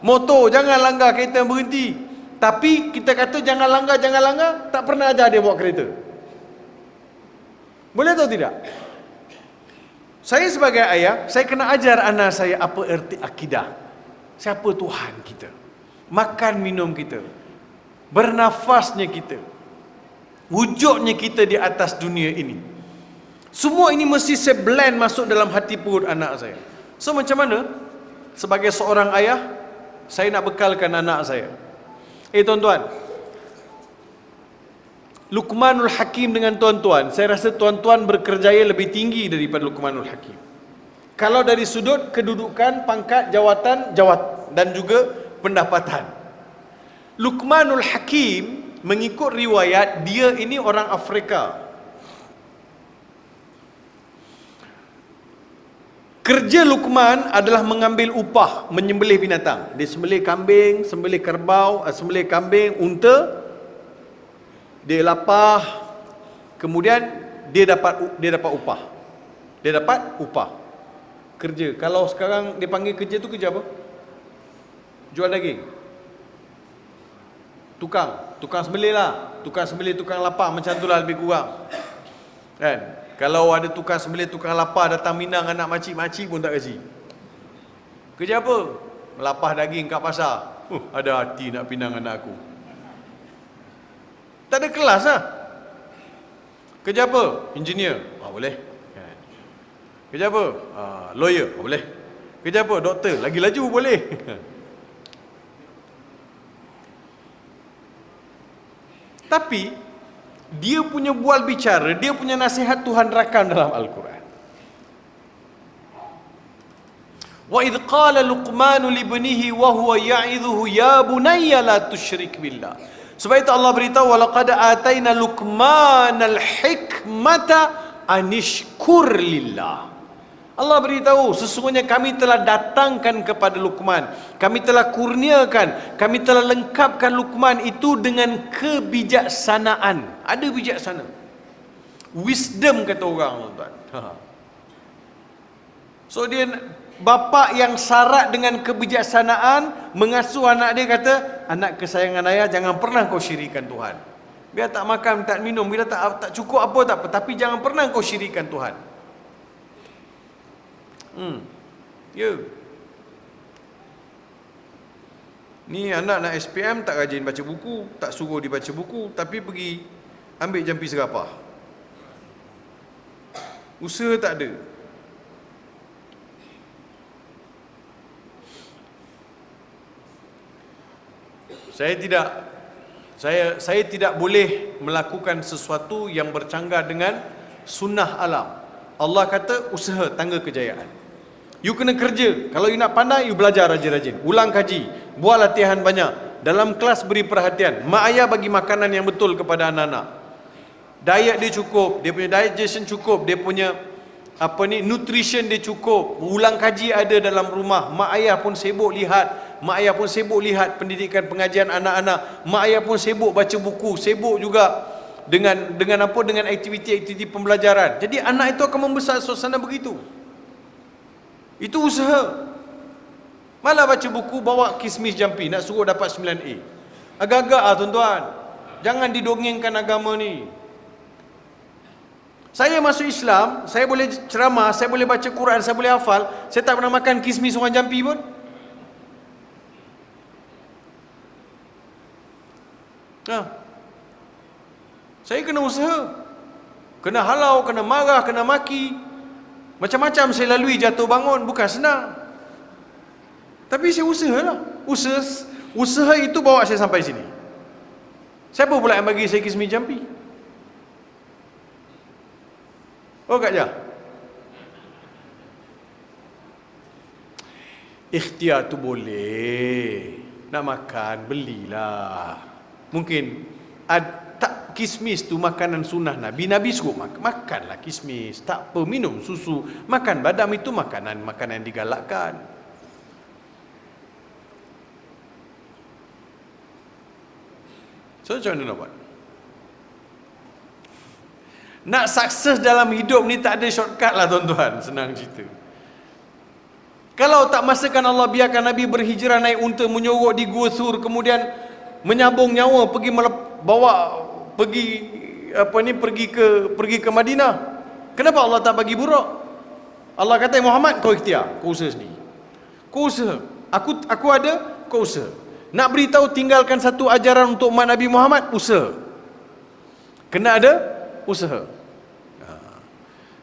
motor, jangan langgar kereta berhenti. Tapi kita kata jangan langgar, tak pernah ajar dia bawa kereta. Boleh atau tidak? Saya sebagai ayah, saya kena ajar anak saya apa erti akidah. Siapa Tuhan kita, makan minum kita, bernafasnya kita, wujudnya kita di atas dunia ini. Semua ini mesti saya blend masuk dalam hati perut anak saya. So macam mana sebagai seorang ayah saya nak bekalkan anak saya? Tuan-tuan, Luqmanul Hakim dengan tuan-tuan, saya rasa tuan-tuan berkerjaya lebih tinggi daripada Luqmanul Hakim. Kalau dari sudut kedudukan, pangkat, jawatan dan juga pendapatan. Luqmanul Hakim mengikut riwayat, dia ini orang Afrika. Kerja Luqman adalah mengambil upah, menyembelih binatang. Dia sembelih kambing, sembelih kerbau, sembelih kambing, unta. Dia lapah, kemudian dia dapat upah. Dia dapat upah. Kerja. Kalau sekarang dia panggil kerja tu kerja apa? Jual daging. Tukang sembelih lah. Tukang sembelih, tukang lapar, macam tu lah lebih kurang. Kan? Kalau ada tukang sembelih, tukang lapar datang minang anak makcik-makcik pun tak kasi. Kerja apa? Melapah daging kat pasar. Ada hati nak pinang anak aku. Tak ada kelas lah. Kerja apa? Engineer. Boleh. Kerja apa? Lawyer. Boleh. Kerja apa? Doktor. Lagi laju boleh. Tapi dia punya bual bicara, dia punya nasihat Tuhan rakam dalam Al-Quran. Wa idh qala Luqmanu libnihi wa huwa ya'idhuhu ya bunayya la tusyrik billah. Sebab itu Allah beritahu, walaqad ataina Luqmanal hikmata anishkur lillah. Allah beritahu, sesungguhnya kami telah datangkan kepada Luqman, kami telah kurniakan, kami telah lengkapkan Luqman itu dengan kebijaksanaan. Ada bijaksana, wisdom kata orang, tuan. So dia bapa yang syarat dengan kebijaksanaan mengasuh anak dia, kata, anak kesayangan ayah, jangan pernah kau syirikan Tuhan. Biar tak makan, tak minum, bila tak cukup apa tak apa, tapi jangan pernah kau syirikan Tuhan. Ni anak nak SPM tak rajin baca buku, tak suruh dia baca buku, tapi pergi ambil jampi serapah. Usaha tak ada. Saya tidak boleh melakukan sesuatu yang bercanggah dengan sunnah alam. Allah kata usaha tangga kejayaan. You kena kerja. Kalau you nak pandai, you belajar rajin-rajin, ulang kaji, buat latihan banyak, dalam kelas beri perhatian, mak ayah bagi makanan yang betul kepada anak-anak, diet dia cukup, dia punya digestion cukup, dia punya nutrition dia cukup, ulang kaji ada dalam rumah, mak ayah pun sibuk lihat, pendidikan pengajian anak-anak, mak ayah pun sibuk baca buku, sibuk juga dengan aktiviti-aktiviti pembelajaran. Jadi anak itu akan membesar suasana begitu. Itu usaha. Malah baca buku bawa kismis jampi nak suruh dapat 9A. Agak-agak tuan-tuan. Jangan didongengkan agama ni. Saya masuk Islam, saya boleh ceramah, saya boleh baca Quran, saya boleh hafal, saya tak pernah makan kismis orang jampi pun. Saya kena usaha, kena halau, kena marah, kena maki, macam-macam saya lalui, jatuh bangun, bukan senang. Tapi saya usahalah. Usaha itu bawa saya sampai sini. Siapa pula yang bagi saya kismis jampi? Oh, Kak Jah. Ikhtiar tu boleh. Nak makan, belilah. Mungkin tak kismis tu makanan sunnah Nabi. Nabi suruh makanlah kismis. Tak apa, minum susu. Makan badam itu makanan yang digalakkan. So, macam mana nak buat? Nak sukses dalam hidup ni tak ada shortcut lah tuan-tuan. Senang cerita. Kalau tak masakan Allah biarkan Nabi berhijrah naik unta menyorok di Gua Sur, kemudian menyambung nyawa pergi ke Madinah. Kenapa Allah tak bagi buruk? Allah kata, Muhammad, kau ikhtiar, kau usaha sendiri. Kau usaha. Aku ada, kau usaha. Nak beritahu tinggalkan satu ajaran untuk umat Nabi Muhammad, usaha. Kena ada usaha.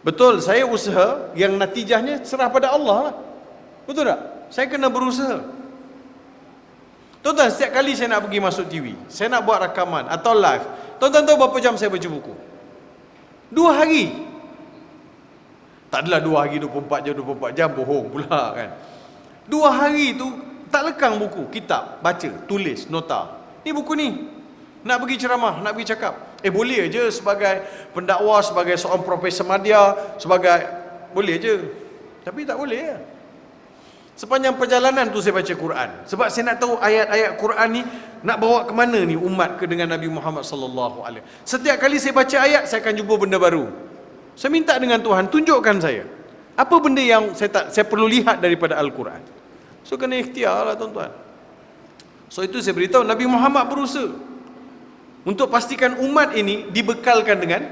Betul, saya usaha, yang natijahnya serah pada Allah lah. Betul tak? Saya kena berusaha. Tuan-tuan, setiap kali saya nak pergi masuk TV, saya nak buat rakaman atau live, tuan-tuan tahu berapa jam saya baca buku? 2 hari. Tak adalah 2 hari 24 jam, bohong pula kan. 2 hari tu tak lekang buku, kitab, baca, tulis, nota. Ni buku ni. Nak pergi ceramah, nak pergi cakap. Boleh je sebagai pendakwa, sebagai seorang profesor media, boleh je. Tapi tak boleh ya. Sepanjang perjalanan tu saya baca Quran. Sebab saya nak tahu ayat-ayat Quran ni nak bawa ke mana ni umat ke dengan Nabi Muhammad sallallahu alaihi wasallam. Setiap kali saya baca ayat, saya akan jumpa benda baru. Saya minta dengan Tuhan, tunjukkan saya apa benda yang saya perlu lihat daripada Al-Quran. So kena ikhtiar lah tuan-tuan. So itu saya beritahu Nabi Muhammad berusaha untuk pastikan umat ini dibekalkan dengan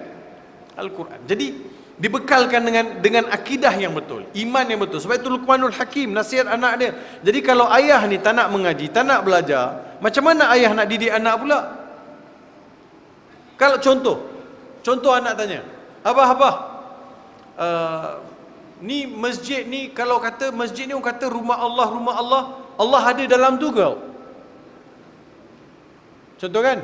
Al-Quran. Jadi dibekalkan dengan akidah yang betul, iman yang betul. Sebab itu Luqmanul Hakim nasihat anak dia. Jadi kalau ayah ni tak nak mengaji, tak nak belajar, macam mana ayah nak didik anak pula? Kalau contoh anak tanya, abah, ni masjid ni, kalau kata masjid ni orang kata rumah Allah, Allah ada dalam tu kau? Contoh kan?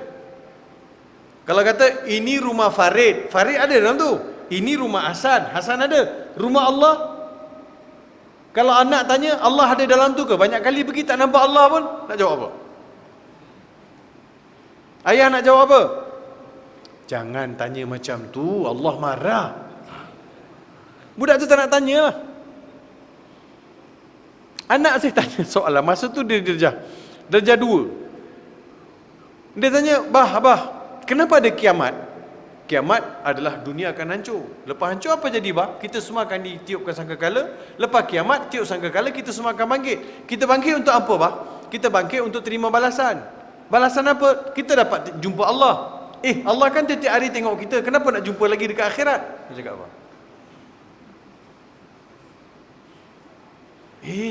Kalau kata ini rumah Farid ada dalam tu. Ini rumah Hasan ada. Rumah Allah, kalau anak tanya Allah ada dalam tu ke? Banyak kali pergi tak nampak Allah pun, nak jawab apa? Ayah nak jawab apa? Jangan tanya macam tu, Allah marah. Budak tu tak nak tanya lah. Anak saya tanya soalan, masa tu dia darjah 2. Dia tanya, Abah, kenapa ada kiamat? Kiamat adalah dunia akan hancur. Lepas hancur apa jadi Kita semua akan ditiupkan sangkakala. Lepas kiamat, tiup sangkakala, kita semua akan bangkit. Kita bangkit untuk apa Kita bangkit untuk terima balasan. Balasan apa? Kita dapat jumpa Allah. Allah kan tiap hari tengok kita, kenapa nak jumpa lagi dekat akhirat? Dia cakap apa?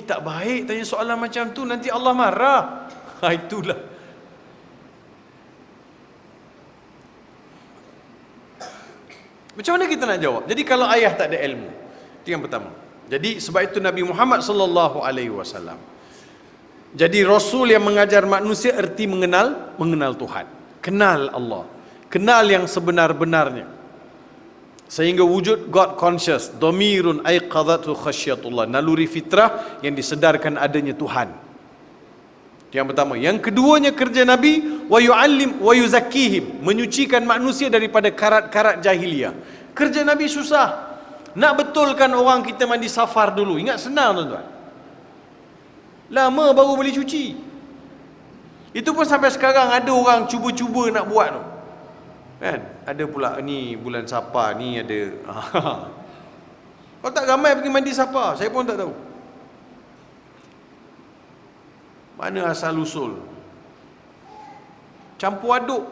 Tak baik tanya soalan macam tu, nanti Allah marah. Itulah. Macam mana kita nak jawab? Jadi kalau ayah tak ada ilmu, itu yang pertama. Jadi sebab itu Nabi Muhammad sallallahu alaihi wasallam jadi rasul yang mengajar manusia erti mengenal Tuhan, kenal Allah, kenal yang sebenar-benarnya, sehingga wujud God conscious, dhamirun aiqadatu khasyatullah, naluri fitrah yang disedarkan adanya Tuhan. Yang pertama. Yang keduanya kerja Nabi, wa yu'allim wa yuzakkihim, menyucikan manusia daripada karat-karat jahiliyah. Kerja Nabi susah. Nak betulkan orang kita mandi safar dulu. Ingat senang tuan-tuan. Lama baru boleh cuci. Itu pun sampai sekarang ada orang cuba-cuba nak buat tu. Kan? Ada pula ni bulan Safar ni ada. Kalau tak ramai pergi mandi Safar, saya pun tak tahu. Mana asal usul? Campur aduk.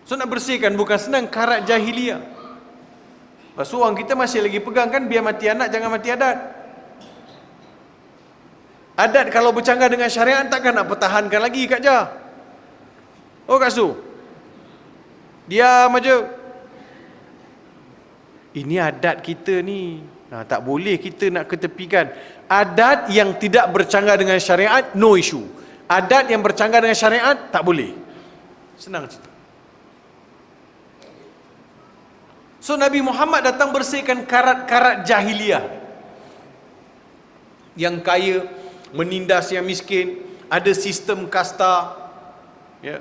So nak bersihkan bukan senang, karat jahiliah. Lepas tu orang kita masih lagi pegang kan, biar mati anak jangan mati adat. Adat kalau bercanggah dengan syariat takkan nak pertahankan lagi Kak Jah. Oh Kak Su, diam aja. Ini adat kita ni. Tak boleh kita nak ketepikan. Adat yang tidak bercanggah dengan syariat, no issue. Adat yang bercanggah dengan syariat, tak boleh. Senang cerita. So Nabi Muhammad datang bersihkan karat-karat jahiliah. Yang kaya menindas yang miskin, ada sistem kasta. Ya.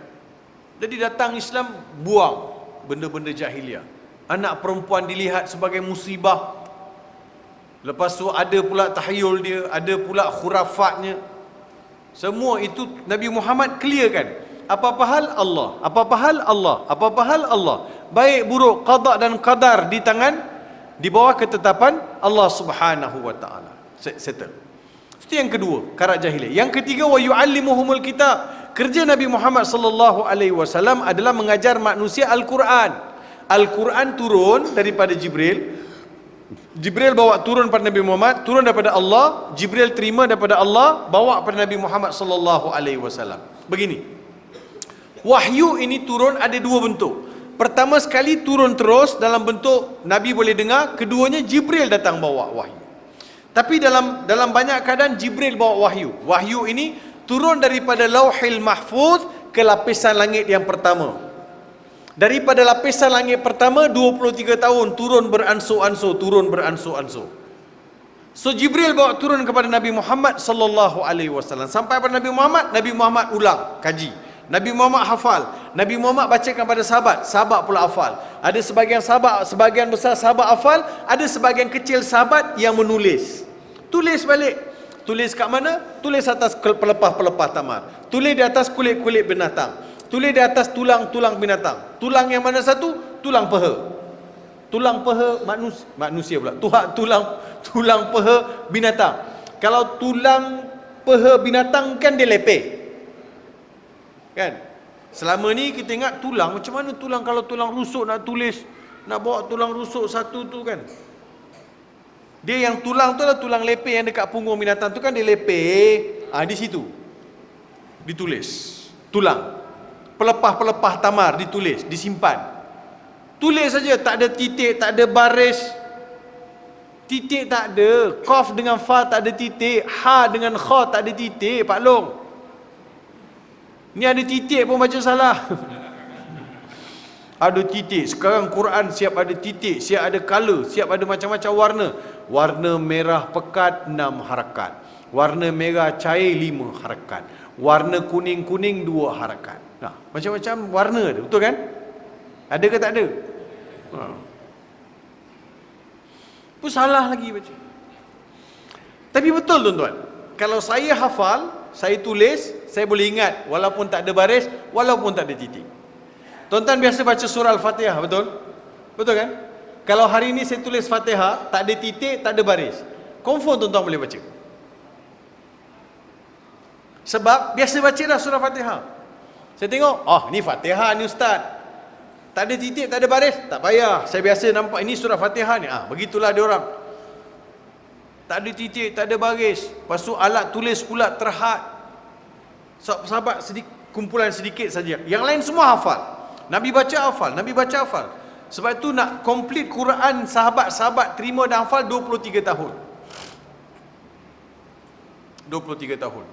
Jadi datang Islam buang benda-benda jahiliah. Anak perempuan dilihat sebagai musibah. Lepas tu ada pula tahyul dia, ada pula khurafatnya. Semua itu Nabi Muhammad clearkan. Apa-apa hal Allah, apa-apa hal Allah, apa-apa hal Allah. Baik buruk, qada dan qadar di tangan, di bawah ketetapan Allah Subhanahu wa taala. Settle. Itu yang kedua, karat jahiliah. Yang ketiga, wa yu'allimuhumul kitab. Kerja Nabi Muhammad sallallahu alaihi wasallam adalah mengajar manusia Al-Quran. Al-Quran turun daripada Jibril. Jibril bawa turun pada Nabi Muhammad, turun daripada Allah. Jibril terima daripada Allah, bawa pada Nabi Muhammad sallallahu alaihi wasallam. Begini. Wahyu ini turun ada dua bentuk. Pertama sekali turun terus dalam bentuk Nabi boleh dengar, keduanya Jibril datang bawa wahyu. Tapi dalam banyak keadaan Jibril bawa wahyu. Wahyu ini turun daripada Lauhil Mahfuz ke lapisan langit yang pertama. Daripada lapisan langit pertama 23 tahun turun beransur-ansur, turun beransur-ansur. So Jibril bawa turun kepada Nabi Muhammad sallallahu alaihi wasallam. Sampai pada Nabi Muhammad ulang kaji. Nabi Muhammad hafal. Nabi Muhammad bacakan pada sahabat pula hafal. Ada sebagian besar sahabat hafal, ada sebagian kecil sahabat yang menulis. Tulis balik. Tulis kat mana? Tulis atas pelepah-pelepah tamar. Tulis di atas kulit-kulit binatang. Tulis di atas tulang-tulang binatang. Tulang yang mana satu? Tulang peha. Tulang peha manusia pula. Tulang peha binatang. Kalau tulang peha binatang kan dia lepeh. Kan? Selama ni kita ingat tulang, macam mana tulang kalau tulang rusuk nak tulis, nak bawa tulang rusuk satu tu kan. Dia yang tulang tu adalah tulang lepeh yang dekat punggung binatang tu kan dia lepeh. Di situ ditulis tulang. Pelepah-pelepah tamar ditulis, disimpan. Tulis saja, tak ada titik, tak ada baris. Titik tak ada. Qaf dengan fa tak ada titik. Ha dengan kha tak ada titik, Pak Long. Ni ada titik pun baca salah. Ada titik. Sekarang Quran siap ada titik, siap ada color, siap ada macam-macam warna. Warna merah pekat 6 harakat. Warna merah cair 5 harakat. Warna kuning-kuning 2 harakat. Macam-macam warna ada, betul kan? Ada ke tak ada? Pun salah lagi baca. Tapi betul tuan-tuan. Kalau saya hafal, saya tulis, saya boleh ingat walaupun tak ada baris, walaupun tak ada titik. Tuan-tuan biasa baca surah Al-Fatihah, betul? Betul kan? Kalau hari ini saya tulis Fatihah, tak ada titik, tak ada baris, confirm tuan-tuan boleh baca. Sebab biasa baca dah surah Fatihah. Saya tengok, ni Fatihah ni ustaz. Tak ada titik, tak ada baris, tak payah. Saya biasa nampak ini surah Fatihah ni. Begitulah dia orang. Tak ada titik, tak ada baris. Lepas tu alat tulis pula terhad. Sahabat kumpulan sedikit saja. Yang lain semua hafal. Nabi baca hafal, Nabi baca hafal. Sebab itu nak complete Quran sahabat-sahabat terima dan hafal 23 tahun. 23 tahun.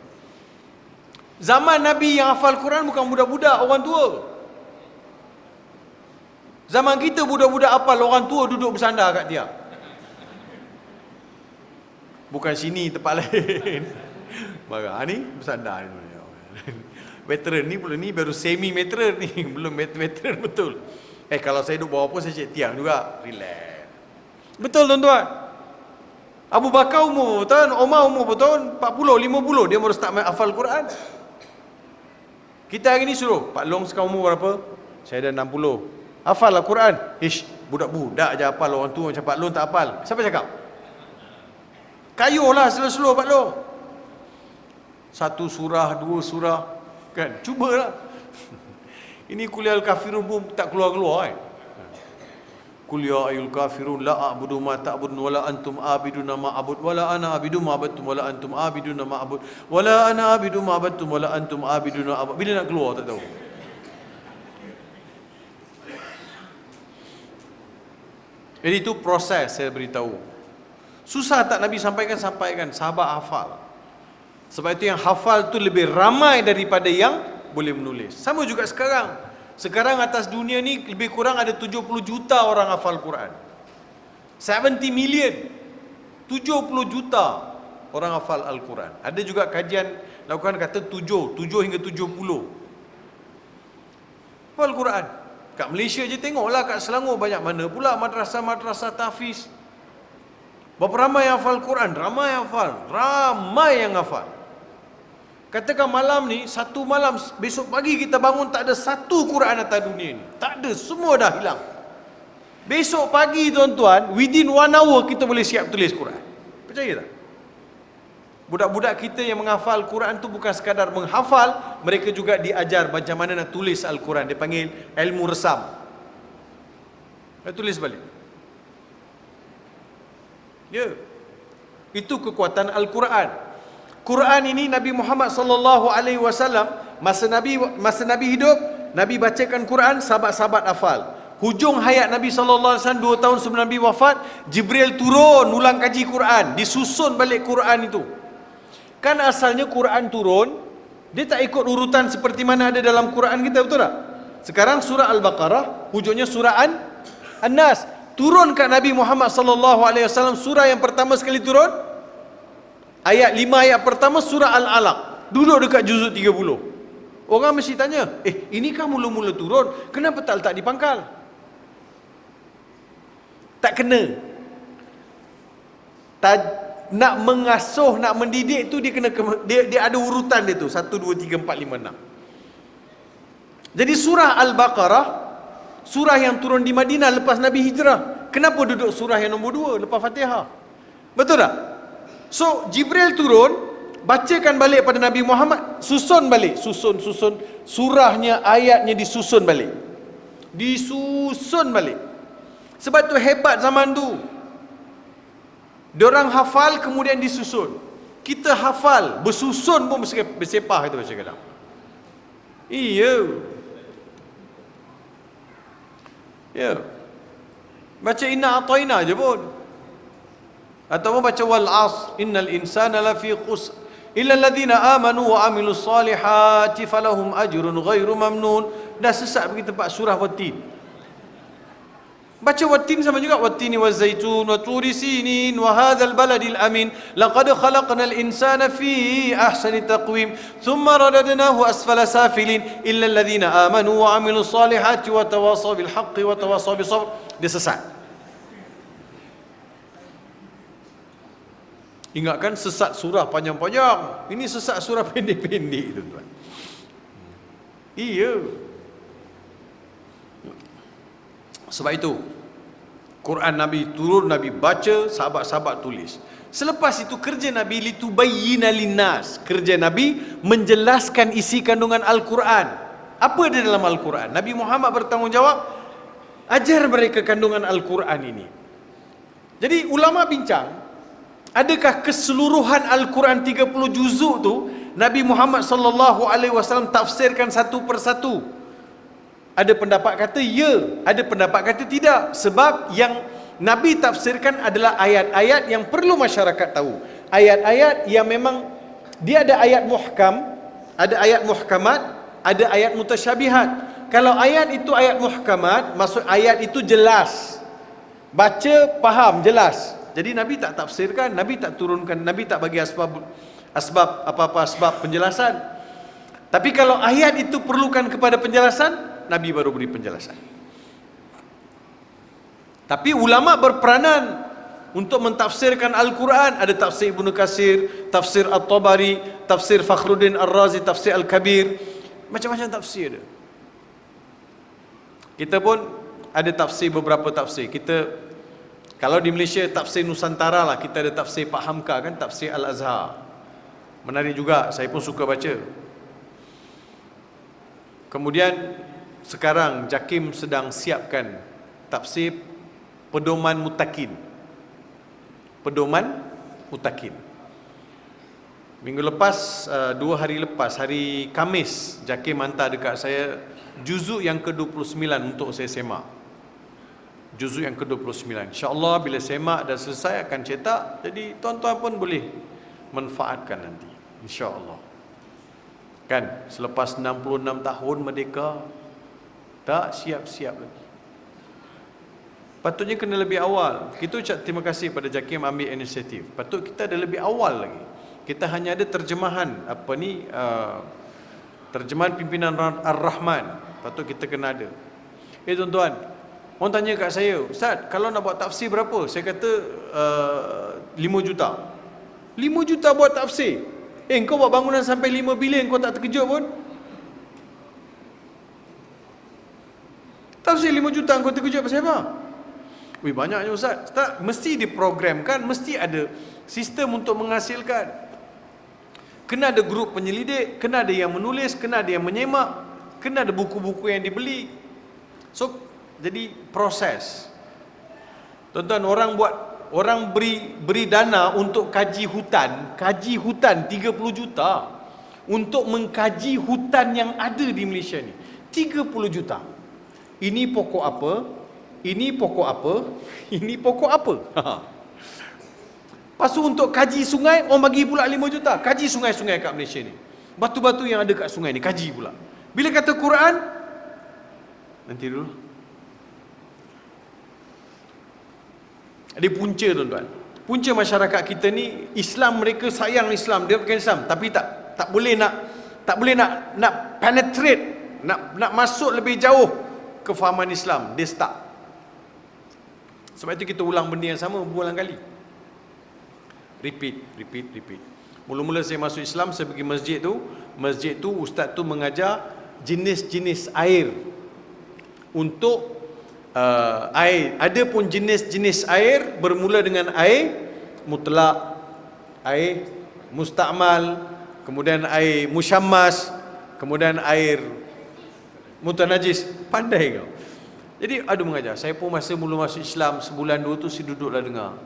Zaman Nabi yang hafal Quran bukan budak-budak, orang tua. Zaman kita budak-budak hafal, orang tua duduk bersandar kat tiang. Bukan sini, tempat lain. Barang ni bersandar. Veteran ni belum, ni baru semi veteran ni, belum veteran betul. Kalau saya duduk bawah pun saya cek tiang juga. Relax. Betul tuan-tuan. Abu Bakar umur berapa tahun? Umar umur berapa tahun? 40, 50 dia baru start hafal Quran. Kita hari ni suruh, Pak Long sekarang umur berapa? Saya dah 60. Hafal lah Quran. Ish, budak-budak je hafal, orang tua macam Pak Long tak hafal. Siapa cakap? Kayuh lah slow-slow Pak Long. Satu surah, dua surah, kan? Cubalah. Ini kuliah Al-Kafirun pun tak keluar-keluar kan? Qul ya ayyuhal kafirun la a'budu ma ta'budun wala antum abiduna ma a'bud wala ana abidu ma abattum wala antum abiduna ma a'bud wala ana abidu ma abattum wala antum abiduna a'bud. Bila nak keluar tak tahu. Jadi itu proses saya beritahu. Susah tak Nabi sampaikan? Sampaikan. Sahabat hafal. Sebab itu yang hafal tu lebih ramai daripada yang boleh menulis. Sama juga sekarang. Sekarang atas dunia ni lebih kurang ada 70 juta orang hafal Quran. 70 million. 70 juta orang hafal Al-Quran. Ada juga kajian lakukan kata 7 hingga 70 hafal Quran. Kat Malaysia je tengoklah, kat Selangor banyak mana pula madrasah-madrasah tahfiz. Berapa ramai yang hafal Quran? Ramai yang hafal. Ramai yang hafal. Katakan malam ni, satu malam, besok pagi kita bangun tak ada satu Quran atas dunia ni. Tak ada, semua dah hilang. Besok pagi tuan-tuan, within 1 hour kita boleh siap tulis Quran. Percaya tak? Budak-budak kita yang menghafal Quran tu bukan sekadar menghafal, mereka juga diajar macam mana nak tulis Al-Quran. Dia panggil ilmu resam. Dia tulis balik. Ya. Itu kekuatan Al-Quran. Quran ini Nabi Muhammad sallallahu alaihi wasallam masa Nabi hidup, Nabi bacakan Quran, sahabat-sahabat hafal. Hujung hayat Nabi sallallahu alaihi wasallam 2 tahun sebelum Nabi wafat, Jibril turun ulang kaji Quran, disusun balik Quran itu. Kan asalnya Quran turun, dia tak ikut urutan seperti mana ada dalam Quran kita, betul tak? Sekarang surah Al-Baqarah, hujungnya surah An-Nas. Turun kat Nabi Muhammad sallallahu alaihi wasallam, surah yang pertama sekali turun ayat 5 ayat pertama surah Al-Alaq. Duduk dekat juzuk 30. Orang mesti tanya, ini kan mula-mula turun, kenapa tak letak di pangkal? Tak kena. Nak mengasuh, nak mendidik tu dia kena, dia ada urutan dia tu, 1 2 3 4 5 6. Jadi surah Al-Baqarah, surah yang turun di Madinah lepas Nabi hijrah. Kenapa duduk surah yang nombor 2 lepas Fatihah? Betul tak? So Jibril turun, bacakan balik pada Nabi Muhammad, susun balik, susun surahnya, ayatnya disusun balik. Disusun balik. Sebab tu hebat zaman tu. Diorang hafal kemudian disusun. Kita hafal, bersusun pun bersepah kita baca kadang. Iya. Ya. Baca inna a'tayna je pun. Ataupun baca wal as innal insana lafi khusr illa alladhina amanu wa amilus salihati falahum ajrun ghairu mamnun. Dah sesat pergi tempat surah Wattin. Baca Wattin sama juga, wattini wazaitun wa turi sinin wa hadzal baladil amin laqad khalaqnal insana fi ahsani taqwim thumma radadnahu asfala safilin illa alladhina amanu wa amilus salihati wa tawasaw bil haqqi wa tawasaw bis sabr. Dia sesat. Ingatkan sesat surah panjang-panjang, ini sesat surah pendek-pendek tuan-tuan. Iya. Sebab itu Quran Nabi turun, Nabi baca, sahabat-sahabat tulis. Selepas itu kerja Nabi litubayyina linnas, kerja Nabi menjelaskan isi kandungan Al-Quran. Apa dia dalam Al-Quran? Nabi Muhammad bertanggungjawab ajar mereka kandungan Al-Quran ini. Jadi ulama bincang, adakah keseluruhan Al-Quran 30 juzuk tu Nabi Muhammad sallallahu alaihi wasallam tafsirkan satu persatu? Ada pendapat kata ya, ada pendapat kata tidak. Sebab yang Nabi tafsirkan adalah ayat-ayat yang perlu masyarakat tahu. Ayat-ayat yang memang dia ada ayat muhkam, ada ayat muhkamat, ada ayat mutasyabihat. Kalau ayat itu ayat muhkamat, maksud ayat itu jelas, baca faham jelas. Jadi Nabi tak tafsirkan, Nabi tak turunkan, Nabi tak bagi asbab apa-apa asbab penjelasan. Tapi kalau ayat itu perlukan kepada penjelasan, Nabi baru beri penjelasan. Tapi ulama berperanan untuk mentafsirkan Al-Quran. Ada tafsir Ibnu Katsir, tafsir At-Tabari, tafsir Fakhruddin Ar-Razi, tafsir Al-Kabir, macam-macam tafsir dia. Kita pun ada tafsir, beberapa tafsir. Kita, kalau di Malaysia tafsir Nusantara lah, kita ada tafsir Pak Hamka kan, tafsir Al-Azhar. Menarik juga, saya pun suka baca. Kemudian sekarang JAKIM sedang siapkan tafsir Pedoman Mutakin. Pedoman Mutakin. Minggu lepas, 2 hari lepas, hari Khamis, JAKIM hantar dekat saya juzuk yang ke-29 untuk saya semak. Juzuk yang ke-29. InsyaAllah bila semak dah selesai akan cetak. Jadi tuan-tuan pun boleh manfaatkan nanti, InsyaAllah. Kan, selepas 66 tahun merdeka, tak siap-siap lagi. Patutnya kena lebih awal. Kita ucap terima kasih pada JAKIM ambil inisiatif. Patut kita ada lebih awal lagi. Kita hanya ada terjemahan terjemahan pimpinan Ar-Rahman. Patut kita kena ada. Tuan-tuan, orang tanya kat saya, Ustaz, kalau nak buat tafsir berapa? Saya kata 5 juta. 5 juta buat tafsir. Kau buat bangunan sampai 5 bilion, kau tak terkejut pun? Tafsir 5 juta, kau terkejut pasal apa? Wih, banyaknya Ustaz. Tak, mesti diprogramkan, mesti ada sistem untuk menghasilkan. Kena ada grup penyelidik, kena ada yang menulis, kena ada yang menyemak, kena ada buku-buku yang dibeli. So, jadi proses. Tuan-tuan, orang beri dana untuk kaji hutan 30 juta untuk mengkaji hutan yang ada di Malaysia ni. 30 juta. Ini pokok apa? Ini pokok apa? Ini pokok apa? Lepas tu untuk kaji sungai, orang bagi pula 5 juta. Kaji sungai-sungai kat Malaysia ni. Batu-batu yang ada kat sungai ni, kaji pula. Bila kata Quran, nanti dulu. Ada punca, tuan-tuan. Punca masyarakat kita ni, Islam, mereka sayang Islam, dia bukan Islam, tapi tak boleh nak penetrate, nak masuk lebih jauh ke fahaman Islam. Dia stuck. Sebab itu kita ulang benda yang sama berulang kali. Repeat. Mula-mula saya masuk Islam, saya pergi masjid tu ustaz tu mengajar jenis-jenis air untuk air. Ada pun jenis-jenis air bermula dengan air mutlak, air musta'mal, kemudian air musyammas, kemudian air mutanajis. Pandai kau. Jadi ada mengajar. Saya pun masa mula masuk Islam, sebulan 2 tu saya duduklah dengar.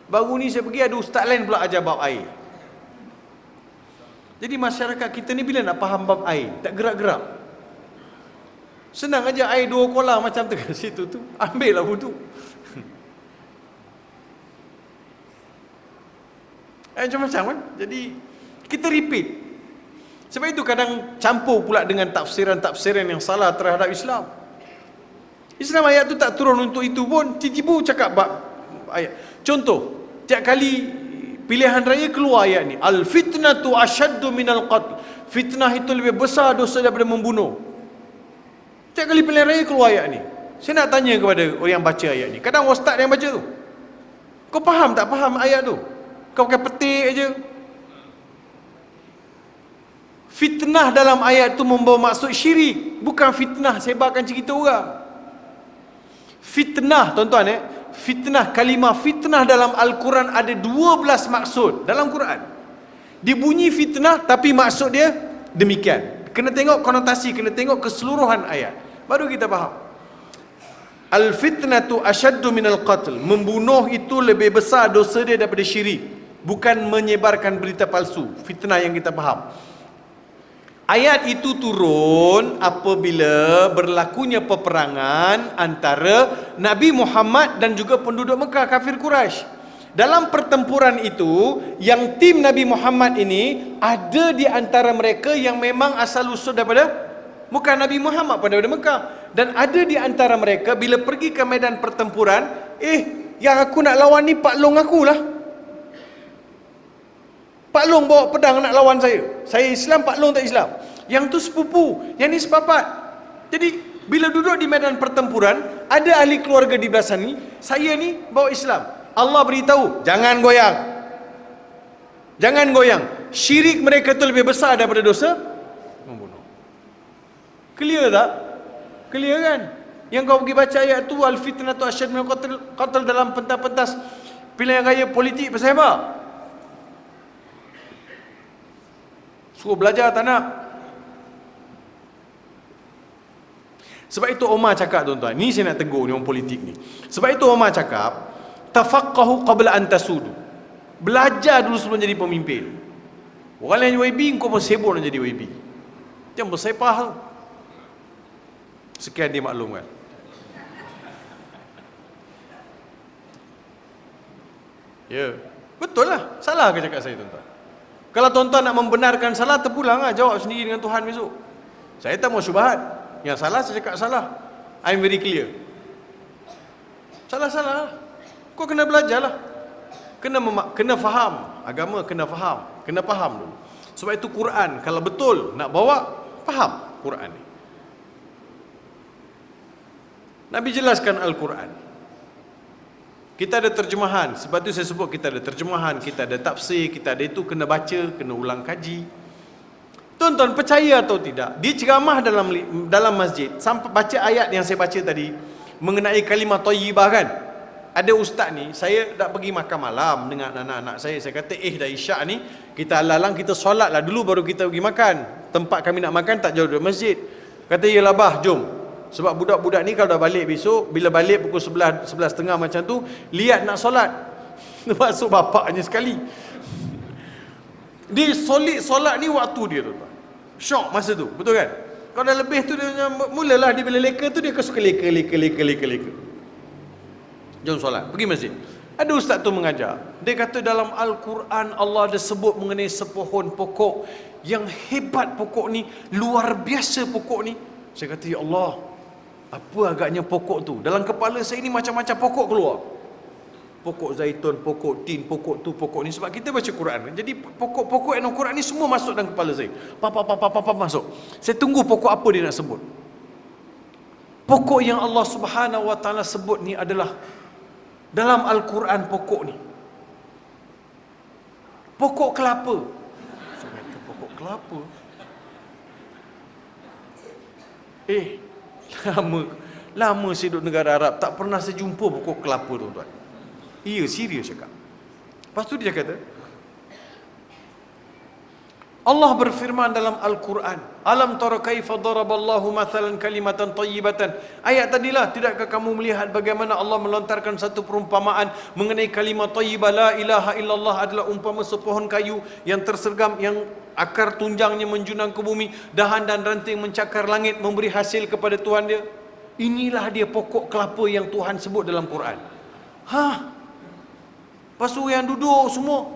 Baru ni saya pergi, ada ustaz lain pula ajar bab air. Jadi masyarakat kita ni bila nak faham bab air, tak gerak-gerak. Senang aja, air 2 kolam macam tu kat situ tu, ambil lah wudu. Macam-macam kan. Jadi kita repeat. Sebab itu kadang campur pula dengan tafsiran-tafsiran yang salah terhadap Islam. Islam ayat tu tak turun untuk itu pun, tiba-tiba cakap bab ayat. Contoh, tiap kali pilihan raya keluar ayat ni, al-fitnatu asyaddu minal qatl. Fitnah itu lebih besar dosa daripada membunuh. Tiap kali pilihan raya keluar ayat ni. Saya nak tanya kepada orang yang baca ayat ni. Kadang ustaz yang baca tu, kau faham tak faham ayat tu? Kau pakai petik aja. Fitnah dalam ayat tu membawa maksud syirik, bukan fitnah sebarkan cerita orang. Fitnah, tuan-tuan, fitnah, kalimah fitnah dalam Al-Quran ada 12 maksud dalam Quran. Dia bunyi fitnah tapi maksud dia demikian. Kena tengok konotasi, kena tengok keseluruhan ayat, baru kita faham. Al-fitnatu asyaddu minal qatl. Membunuh itu lebih besar dosa dia daripada syirik, bukan menyebarkan berita palsu. Fitnah yang kita faham. Ayat itu turun apabila berlakunya peperangan antara Nabi Muhammad dan juga penduduk Mekah kafir Quraisy. Dalam pertempuran itu, yang tim Nabi Muhammad ini ada di antara mereka yang memang asal usul daripada, bukan Nabi Muhammad pun daripada Mekah, dan ada di antara mereka bila pergi ke medan pertempuran, yang aku nak lawan ni Pak Long akulah. Pak Long bawa pedang nak lawan saya. Saya Islam, Pak Long tak Islam. Yang tu sepupu, yang ni sepapat. Jadi Bila duduk di medan pertempuran, ada ahli keluarga di belah sana ni, saya ni bawa Islam. Allah beritahu, jangan goyang. Jangan goyang. Syirik mereka tu lebih besar daripada dosa membunuh. Clear tak? Clear kan? Yang kau pergi baca ayat tu, al-fitnatu asyad min qatl dalam pentas-pentas pilihan raya politik pasal apa? Suruh belajar tak nak. Sebab itu Omar cakap, tuan-tuan, ni saya nak tegur ni orang politik ni. Sebab itu Omar cakap, tafaqqahu qabla an tasudu. Belajar dulu sebelum jadi pemimpin. Orang lain YB, kau pun sibuk nak jadi YB. Jangan bersepah tu. Sekian dimaklumkan. Ya, betul lah. Salah ke cakap saya, tuan-tuan? Kalau tuan-tuan nak membenarkan salah, terpulang lah, jawab sendiri dengan Tuhan besok. Saya tak mau syubhat. Yang salah saya cakap salah. I'm very clear. Salah-salah. Kau kena belajar lah. Kena faham. Agama kena faham. Kena faham dulu. Sebab itu Quran, kalau betul nak bawa, faham Quran ni. Nabi jelaskan Al-Quran. Kita ada terjemahan. Sebab itu saya sebut kita ada terjemahan, kita ada tafsir, kita ada itu, kena baca, kena ulang kaji. Tuan-tuan, percaya atau tidak, di ceramah dalam masjid, sampai baca ayat yang saya baca tadi mengenai kalimah thayyibah kan. Ada ustaz ni, saya nak pergi makan malam dengan anak-anak saya kata, dah isyak ni, kita alalang kita solat lah dulu baru kita pergi makan. Tempat kami nak makan tak jauh dari masjid. Kata, yalah bah, jom. Sebab budak-budak ni kalau dah balik besok, bila balik pukul 11.30 macam tu, lihat nak solat. Masuk bapaknya sekali. Dia solat ni waktu dia tu. Syok masa tu, betul kan? Kalau dah lebih tu, dia mulalah dia bila leka tu, dia suka leka. Jom solat, pergi masjid. Ada ustaz tu mengajar. Dia kata dalam Al-Quran Allah ada sebut mengenai sepohon pokok yang hebat pokok ni, luar biasa pokok ni. Saya kata, ya Allah, apa agaknya pokok tu? Dalam kepala saya ni macam-macam pokok keluar. Pokok zaitun, pokok tin, pokok tu, pokok ni. Sebab kita baca Quran. Jadi pokok-pokok yang Quran ni semua masuk dalam kepala saya. Papa masuk. Saya tunggu pokok apa dia nak sebut. Pokok yang Allah Subhanahu Wa Taala sebut ni adalah dalam Al-Quran pokok ni. Pokok kelapa. Saya kata pokok kelapa. Lama saya duduk negara Arab, tak pernah saya jumpa pokok kelapa, tuan-tuan. Iya, serius cakap. Lepas tu dia kata, Allah berfirman dalam Al-Quran, alam tara kaifa daraballahu mathalan kalimatan tayyibatan. Ayat tadilah, tidakkah kamu melihat bagaimana Allah melontarkan satu perumpamaan mengenai kalimat tayyibah, la ilaha illallah adalah umpama sepohon kayu yang tersergam, yang akar tunjangnya menjunang ke bumi, dahan dan ranting mencakar langit, memberi hasil kepada Tuhan dia. Inilah dia pokok kelapa yang Tuhan sebut dalam Quran. Lepas tu yang duduk semua,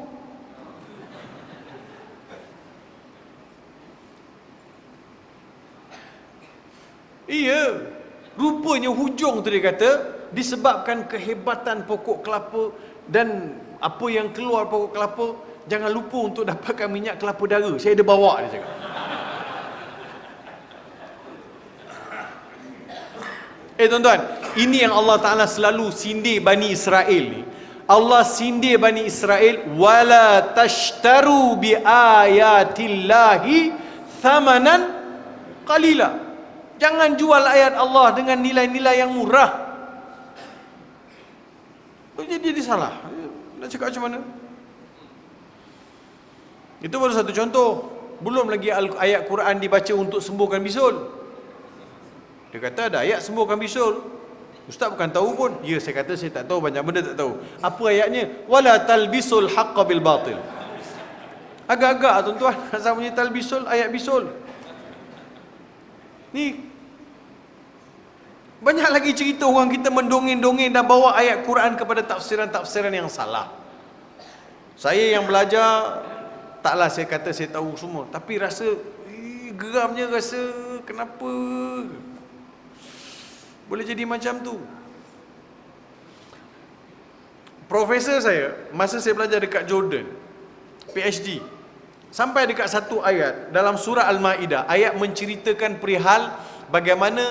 iya, rupanya hujung tu dia kata disebabkan kehebatan pokok kelapa dan apa yang keluar pokok kelapa, jangan lupa untuk dapatkan minyak kelapa dara. Saya ada bawa, dia cakap. Tuan-tuan, ini yang Allah Ta'ala selalu sindir Bani Israel ni. Allah sindir Bani Israel, wala tashtaru bi ayatillahi thamanan qalila. Jangan jual ayat Allah dengan nilai-nilai yang murah. Jadi dia salah. Nak cakap macam mana? Itu baru satu contoh. Belum lagi ayat Quran dibaca untuk sembuhkan bisul. Dia kata ada ayat sembuhkan bisul. Ustaz bukan tahu pun. Ya, saya kata saya tak tahu, banyak benda tak tahu. Apa ayatnya? Wala talbisul haqqa bil batil. Agak-agak tuan-tuan, asal punya talbisul, ayat bisul. Ni banyak lagi cerita orang kita mendongeng-dongeng dan bawa ayat Quran kepada tafsiran-tafsiran yang salah. Saya yang belajar, taklah saya kata saya tahu semua, tapi rasa geramnya, rasa kenapa boleh jadi macam tu. Profesor saya, masa saya belajar dekat Jordan, PhD, sampai dekat satu ayat dalam surah Al-Ma'idah, ayat menceritakan perihal bagaimana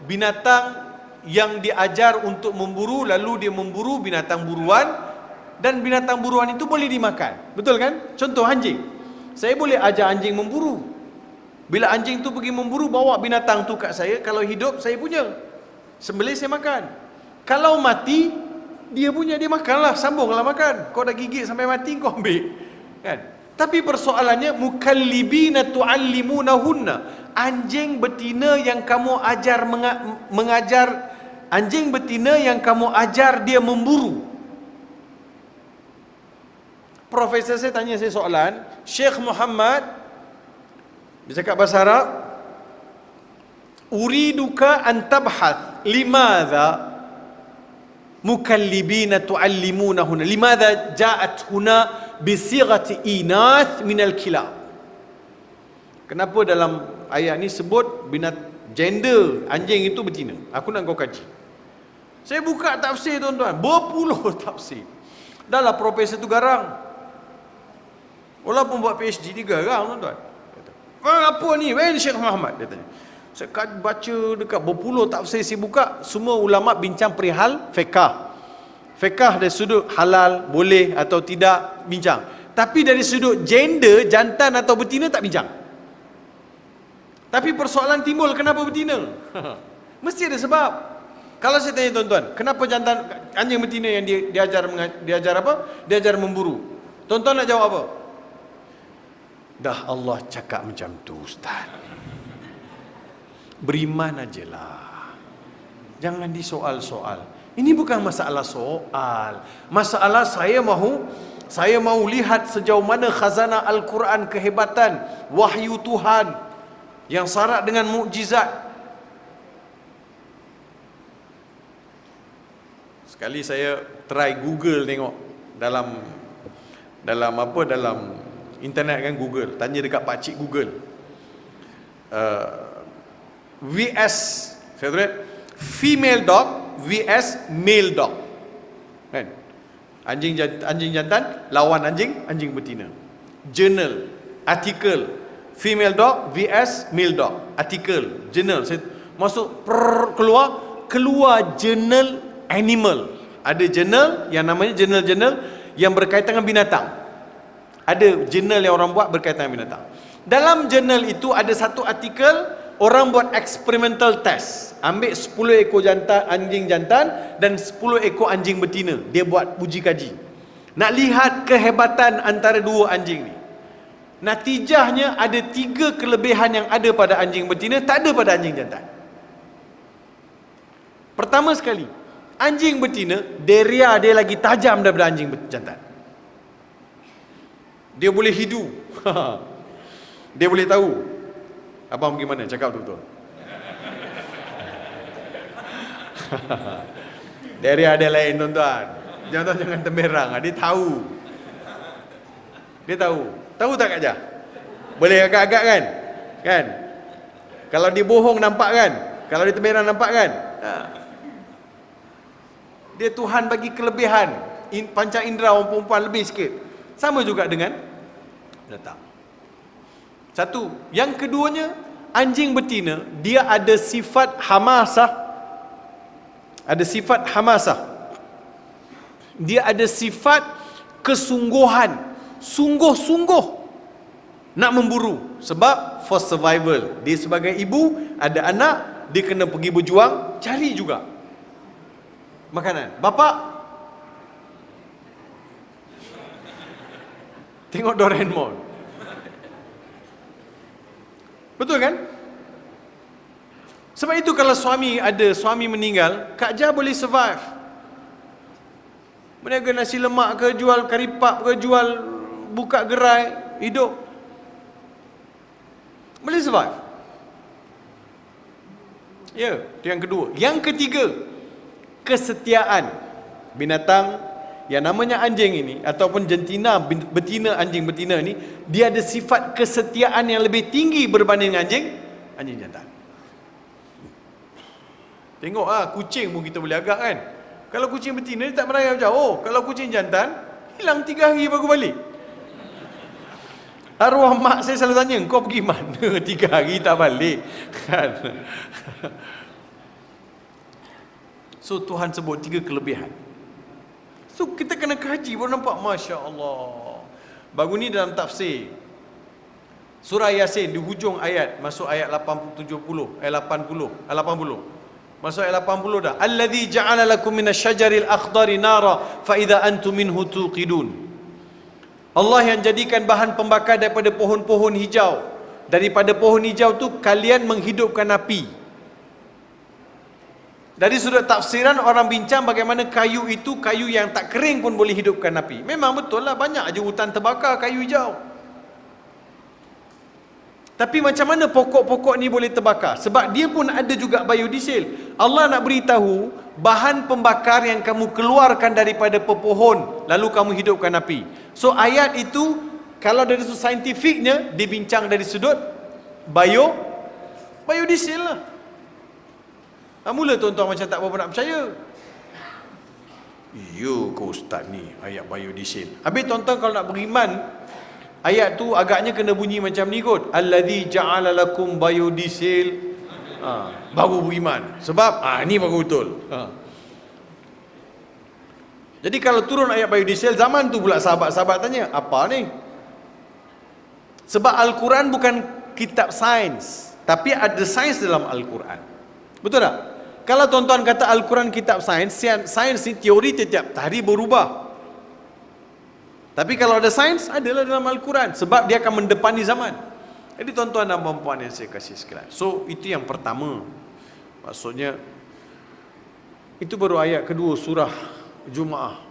binatang yang diajar untuk memburu, lalu dia memburu binatang buruan, dan binatang buruan itu boleh dimakan. Betul kan? Contoh anjing. Saya boleh ajar anjing memburu. Bila anjing tu pergi memburu, bawa binatang tu kat saya. Kalau hidup, saya punya. Sembelih, saya makan. Kalau mati, dia punya, dia makanlah, sambunglah makan. Kau dah gigit sampai mati, kau ambil. Kan? Tapi persoalannya, mukallibina tu'allimunahunna. Anjing betina yang kamu ajar mengajar, anjing betina yang kamu ajar dia memburu. Profesor saya tanya saya soalan, Syekh Muhammad, dia cakap bahasa Arab, uriduka an tabhath limadha mukallibina tuallimunahunna, limadha ja'at huna bisighati inath minal kilab. Kenapa dalam ayat ni sebut gender anjing itu betina? Aku nak kau kaji. Saya buka tafsir tuan-tuan, berpuluh tafsir. Dahlah profesor tu garang. Walaupun buat PhD dia garang tuan-tuan. Apa ni? Wahai Syekh Muhammad, dia tanya. Saya baca dekat berpuluh tafsir, saya buka, semua ulama bincang perihal fiqh. Fiqh dari sudut halal, boleh atau tidak, bincang. Tapi dari sudut gender, jantan atau betina, tak bincang. Tapi persoalan timbul, kenapa betina? Mesti ada sebab. Kalau saya tanya tuan-tuan, kenapa jantan anjing betina yang diajar apa? Diajar memburu. Tuan-tuan nak jawab apa? Dah Allah cakap macam tu, Ustaz. Beriman ajalah. Jangan disoal-soal. Ini bukan masalah soal. Masalah saya mahu lihat sejauh mana khazanah Al-Quran, kehebatan wahyu Tuhan yang syarat dengan mukjizat. Sekali saya try Google tengok dalam internet kan, Google, tanya dekat pakcik Google, VS, saya tulis female dog VS male dog, kan? Anjing jantan lawan anjing betina. Journal, artikel, female dog VS male dog, artikel, journal. Saya masuk keluar jurnal animal. Ada jurnal yang namanya jurnal yang berkaitan dengan binatang. Ada jurnal yang orang buat berkaitan dengan binatang. Dalam jurnal itu ada satu artikel, orang buat experimental test. Ambil 10 ekor anjing jantan dan 10 ekor anjing betina. Dia buat uji kaji. Nak lihat kehebatan antara dua anjing ni. Natijahnya ada 3 kelebihan yang ada pada anjing betina, tak ada pada anjing jantan. Pertama sekali, anjing betina, deria dia lagi tajam daripada anjing jantan. Dia boleh hidu. Dia boleh tahu abang pergi mana, cakap betul-betul. Deria dia lain tuan-tuan. Jangan temberang. Dia tahu. Tahu tak Kak Jah? Boleh agak-agak kan? Kan? Kalau dia bohong nampak kan? Kalau dia temberang nampak kan? Dia Tuhan bagi kelebihan. Panca indera orang perempuan lebih sikit. Sama juga dengan binatang. Satu. Yang keduanya, anjing betina, dia ada sifat hamasah. Ada sifat hamasah. Dia ada sifat kesungguhan. Sungguh-sungguh nak memburu. Sebab for survival. Dia sebagai ibu, ada anak, dia kena pergi berjuang, cari juga makanan. Bapak tengok Doraemon. Betul kan? Sebab itu kalau suami meninggal, Kak Jah boleh survive. Berniaga nasi lemak ke, jual karipap ke, jual buka gerai, hidup. Boleh survive. Ya, itu yang kedua. Yang ketiga, kesetiaan. Binatang yang namanya anjing ini ataupun betina anjing betina ni, dia ada sifat kesetiaan yang lebih tinggi berbanding anjing jantan. Tengok kucing pun kita boleh agak kan. Kalau kucing betina dia tak merayap jauh. Kalau kucing jantan hilang 3 hari baru balik. Arwah mak saya selalu tanya, kau pergi mana 3 hari tak balik kan? So Tuhan sebut 3 kelebihan. So kita kena kaji baru nampak, Masya Allah. Baru ni dalam tafsir surah Yasin di hujung ayat, masuk ayat 80, masuk ayat 80 dah. Alladzi ja'ala lakum minasy-syajaril akhdari nara fa idza antum minhu tuqidun. Allah yang jadikan bahan pembakar daripada pohon-pohon hijau. Daripada pohon hijau tu kalian menghidupkan api. Dari sudut tafsiran orang bincang bagaimana kayu itu, kayu yang tak kering pun boleh hidupkan api. Memang betul lah, banyak aja hutan terbakar kayu hijau. Tapi macam mana pokok-pokok ni boleh terbakar? Sebab dia pun ada juga biodiesel. Allah nak beritahu bahan pembakar yang kamu keluarkan daripada pepohon, lalu kamu hidupkan api. So ayat itu kalau dari sudut saintifiknya dibincang dari sudut biodiesel lah. Mula tuan-tuan macam tak berapa nak percaya. Yo ke ustaz ni ayat biodiesel. Habis tuan-tuan kalau nak beriman, ayat tu agaknya kena bunyi macam ni kot. Allazi ja'ala lakum biodiesel. Baru beriman. Sebab ni baru betul. Jadi kalau turun ayat biodiesel, zaman tu pula sahabat-sahabat tanya, apa ni? Sebab Al-Quran bukan kitab sains, tapi ada sains dalam Al-Quran. Betul tak? Kalau tuan-tuan kata Al-Quran kitab sains, sains ni teori setiap hari berubah. Tapi kalau ada sains, adalah dalam Al-Quran. Sebab dia akan mendepani zaman. Jadi tuan-tuan dan puan-puan yang saya kasih sekalian. So, itu yang pertama. Maksudnya, itu baru ayat kedua surah Jumaah.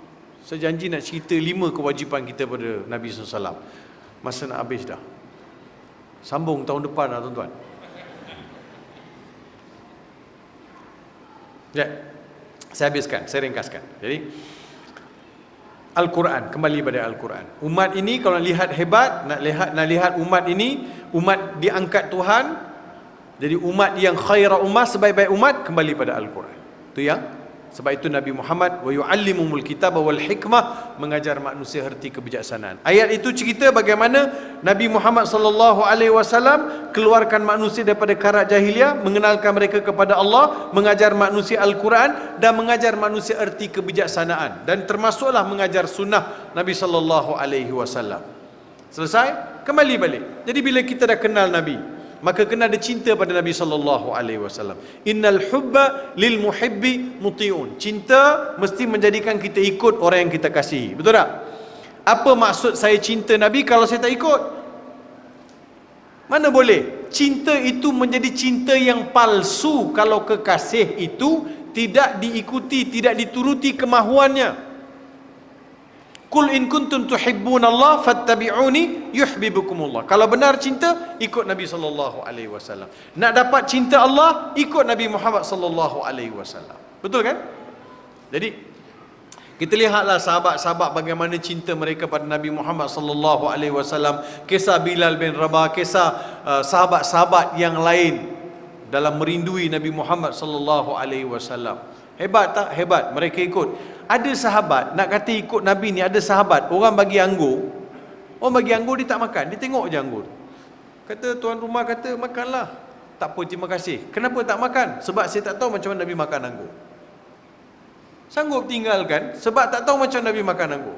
Saya janji nak cerita 5 kewajipan kita pada Nabi SAW. Masa nak habis dah. Sambung tahun depan lah tuan-tuan. Ya, saya habiskan, saya ringkaskan. Jadi Al-Quran, kembali pada Al-Quran. Umat ini kalau lihat hebat, nak lihat umat ini, umat diangkat Tuhan, jadi umat yang khaira ummah, sebaik-baik umat, kembali pada Al-Quran. Itu yang sebab itu Nabi Muhammad wa yu'allimumul kitaba wal hikmah, mengajar manusia erti kebijaksanaan. Ayat itu cerita bagaimana Nabi Muhammad sallallahu alaihi wasallam keluarkan manusia daripada karat jahiliah, mengenalkan mereka kepada Allah, mengajar manusia Al-Quran dan mengajar manusia erti kebijaksanaan, dan termasuklah mengajar sunnah Nabi sallallahu alaihi wasallam. Selesai, kembali balik. Jadi bila kita dah kenal Nabi, maka kena ada cinta pada Nabi sallallahu alaihi wasallam. Innal hubba lil muhibbi muti'un. Cinta mesti menjadikan kita ikut orang yang kita kasihi. Betul tak? Apa maksud saya cinta Nabi kalau saya tak ikut? Mana boleh? Cinta itu menjadi cinta yang palsu kalau kekasih itu tidak diikuti, tidak dituruti kemahuannya. Qul in kuntum tuhibbunallah fattabi'uni yuhibbukumullah. Kalau benar cinta, ikut Nabi sallallahu alaihi wasallam. Nak dapat cinta Allah, ikut Nabi Muhammad sallallahu alaihi wasallam. Betul kan? Jadi kita lihatlah sahabat-sahabat bagaimana cinta mereka pada Nabi Muhammad sallallahu alaihi wasallam. Kisah Bilal bin Rabah, kisah sahabat-sahabat yang lain dalam merindui Nabi Muhammad sallallahu alaihi wasallam. Hebat tak? Hebat. Mereka ikut. Ada sahabat nak kata ikut Nabi ni, ada sahabat orang bagi anggur, dia tak makan, dia tengok je anggur. Kata tuan rumah kata makanlah. Tak apa, terima kasih. Kenapa tak makan? Sebab saya tak tahu macam mana Nabi makan anggur. Sanggup tinggalkan sebab tak tahu macam Nabi makan anggur.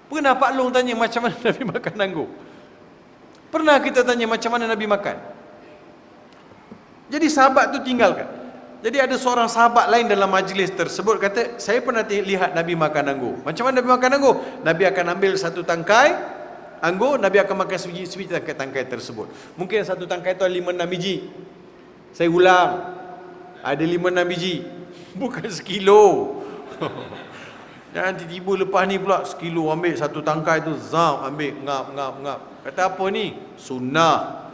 Pernah Pak Long tanya macam mana Nabi makan anggur? Pernah kita tanya macam mana Nabi makan? Jadi sahabat tu tinggalkan. Jadi ada seorang sahabat lain dalam majlis tersebut kata, saya pernah lihat Nabi makan anggur. Macam mana Nabi makan anggur? Nabi akan ambil satu tangkai anggur, Nabi akan makan sebiji tangkai tersebut. Mungkin satu tangkai itu ada 5-6 biji. Saya ulang, ada 5-6 biji. Bukan sekilo. Jangan tiba-tiba lepas ni pula sekilo ambil satu tangkai tu, zam ambil, ngap. Kata apa ni? Sunnah.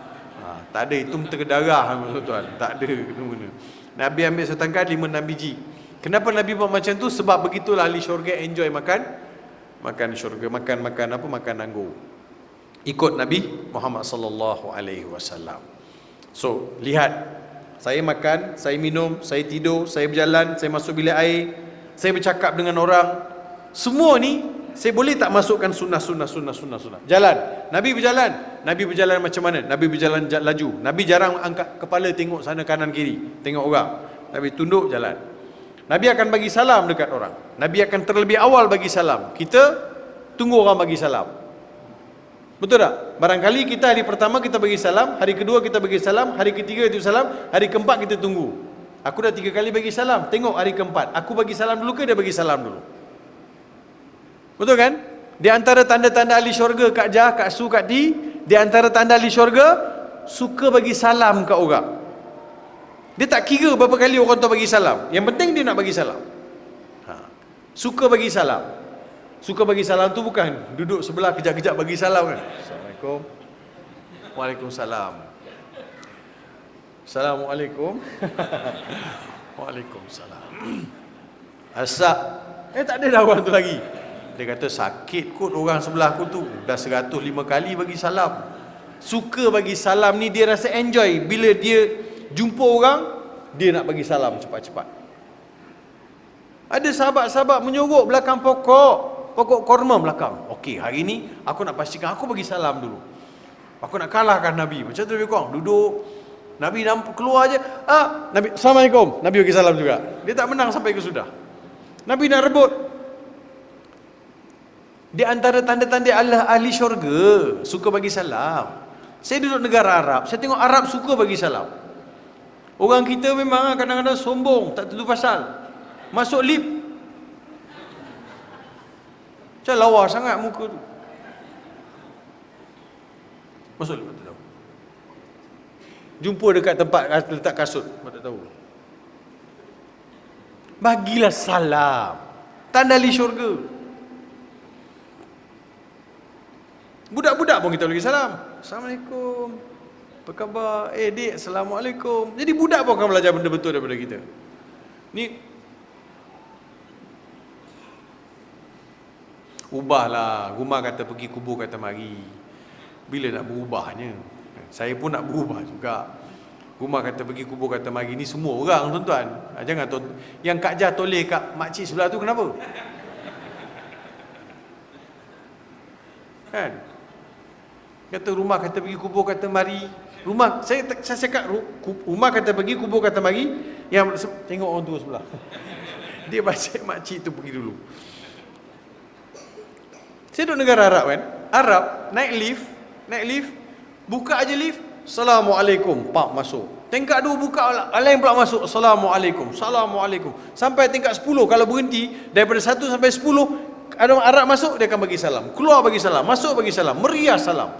Tak ada, itu terdarah tuan. Tak ada kena. Nabi ambil satu tangkai 5-6 biji. Kenapa Nabi buat macam tu? Sebab begitulah ahli syurga enjoy makan syurga, makan anggur. Ikut Nabi Muhammad sallallahu alaihi wasallam. So, lihat, saya makan, saya minum, saya tidur, saya berjalan, saya masuk bilik air, saya bercakap dengan orang. Semua ni saya boleh tak masukkan sunnah. Jalan. Nabi berjalan macam mana? Nabi berjalan laju. Nabi jarang angkat kepala tengok sana kanan kiri, tengok orang. Nabi tunduk jalan. Nabi akan bagi salam dekat orang. Nabi akan terlebih awal bagi salam. Kita tunggu orang bagi salam. Betul tak? Barangkali kita hari pertama kita bagi salam, hari kedua kita bagi salam, hari ketiga itu salam, hari keempat kita tunggu. Aku dah 3 kali bagi salam, tengok hari keempat, aku bagi salam dulu ke dia bagi salam dulu? Betul kan? Di antara tanda-tanda ahli syurga, Kak Jah, Kak Su, Kak Ti, di antara tanda ahli syurga, suka bagi salam kat orang. Dia tak kira berapa kali orang tu bagi salam, yang penting dia nak bagi salam. Suka bagi salam. Suka bagi salam tu bukan duduk sebelah kejap-kejap bagi salam kan. Assalamualaikum. Waalaikumsalam. Assalamualaikum. Waalaikumsalam. Asak. Tak ada dah orang tu lagi. Dia kata sakit kot orang sebelah aku tu. Dah 105 kali bagi salam. Suka bagi salam ni dia rasa enjoy. Bila dia jumpa orang, dia nak bagi salam cepat-cepat. Ada sahabat-sahabat menyorok belakang pokok korma belakang. Okey, hari ni aku nak pastikan aku bagi salam dulu. Aku nak kalahkan Nabi. Macam tu lebih kurang. Duduk, Nabi nampak keluar je. Nabi, Assalamualaikum. Nabi bagi salam juga. Dia tak menang sampai ke sudah. Nabi nak rebut. Di antara tanda-tanda ahli syurga, suka bagi salam. Saya duduk negara Arab, saya tengok Arab suka bagi salam. Orang kita memang kadang-kadang sombong, tak tentu pasal. Masuk lift, macam lawa sangat muka tu. Masuk lift, tak tahu. Jumpa dekat tempat letak kasut, tak tahu. Bagilah salam. Tanda ahli syurga. Budak-budak pun kita bagi salam. Assalamualaikum. Apa khabar? Dik, Assalamualaikum. Jadi budak pun akan belajar benda betul daripada kita. Ni ubahlah. Rumah kata pergi, kubur kata mari. Bila nak berubahnya? Saya pun nak berubah juga. Rumah kata pergi, kubur kata mari. Ni semua orang, tuan-tuan. Jangan yang Kak Jah toleh kat makcik sebelah tu kenapa? Kan? Kata rumah kata pergi, kubur kata mari. Rumah, saya cakap rumah kata pergi, kubur kata mari. Yang tengok orang tua sebelah. Dia baca makcik tu pergi dulu. Saya duduk negara Arab kan. Arab naik lift, buka aja lift, Assalamualaikum, pak masuk. Tingkat 2 buka, lain pula masuk, Assalamualaikum, Assalamualaikum. Sampai tingkat 10, kalau berhenti daripada 1 sampai 10, ada orang Arab masuk, dia akan bagi salam. Keluar bagi salam, masuk bagi salam, meriah salam.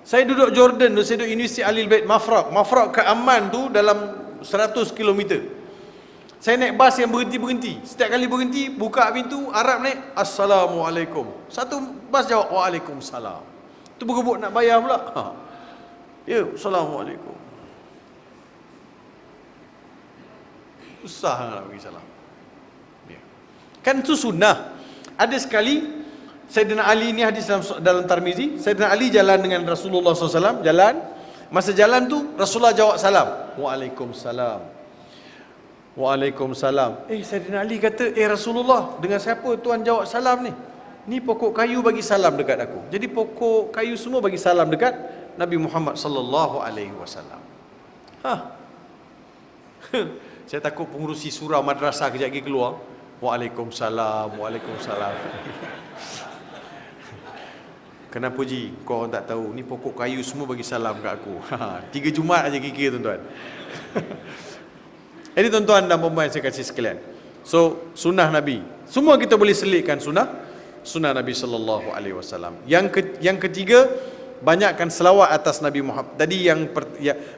Saya duduk Jordan tu, saya duduk Universiti Ahlul Bait Mafraq ke Amman tu dalam 100 km. Saya naik bas yang berhenti-berhenti. Setiap kali berhenti, buka pintu, Arab naik, Assalamualaikum. Satu bas jawab, Waalaikumsalam. Tu berebut nak bayar pula. Ya, Assalamualaikum. Susah nak bagi salam. Ya. Kan tu sunnah. Ada sekali Sayyidina Ali ni hadis dalam Tirmizi, Sayyidina Ali jalan dengan Rasulullah SAW, jalan. Masa jalan tu Rasulullah jawab salam, Waalaikumsalam. Waalaikumsalam. Sayyidina Ali kata, Rasulullah, dengan siapa tuan jawab salam ni? Ni pokok kayu bagi salam dekat aku. Jadi pokok kayu semua bagi salam dekat Nabi Muhammad sallallahu alaihi wasallam. Saya takut pengurusi surau madrasah kejap lagi keluar. Waalaikumsalam, Waalaikumsalam. Kenapa Ji? Kau orang tak tahu. Ni pokok kayu semua bagi salam kat aku. 3 Jumaat aja kira tuan-tuan. Jadi tuan-tuan dan puan-puan saya kasih sekalian. So, sunnah Nabi. Semua kita boleh selitkan sunnah Nabi sallallahu alaihi wasallam. Yang ketiga, banyakkan selawat atas Nabi Muhammad. Tadi yang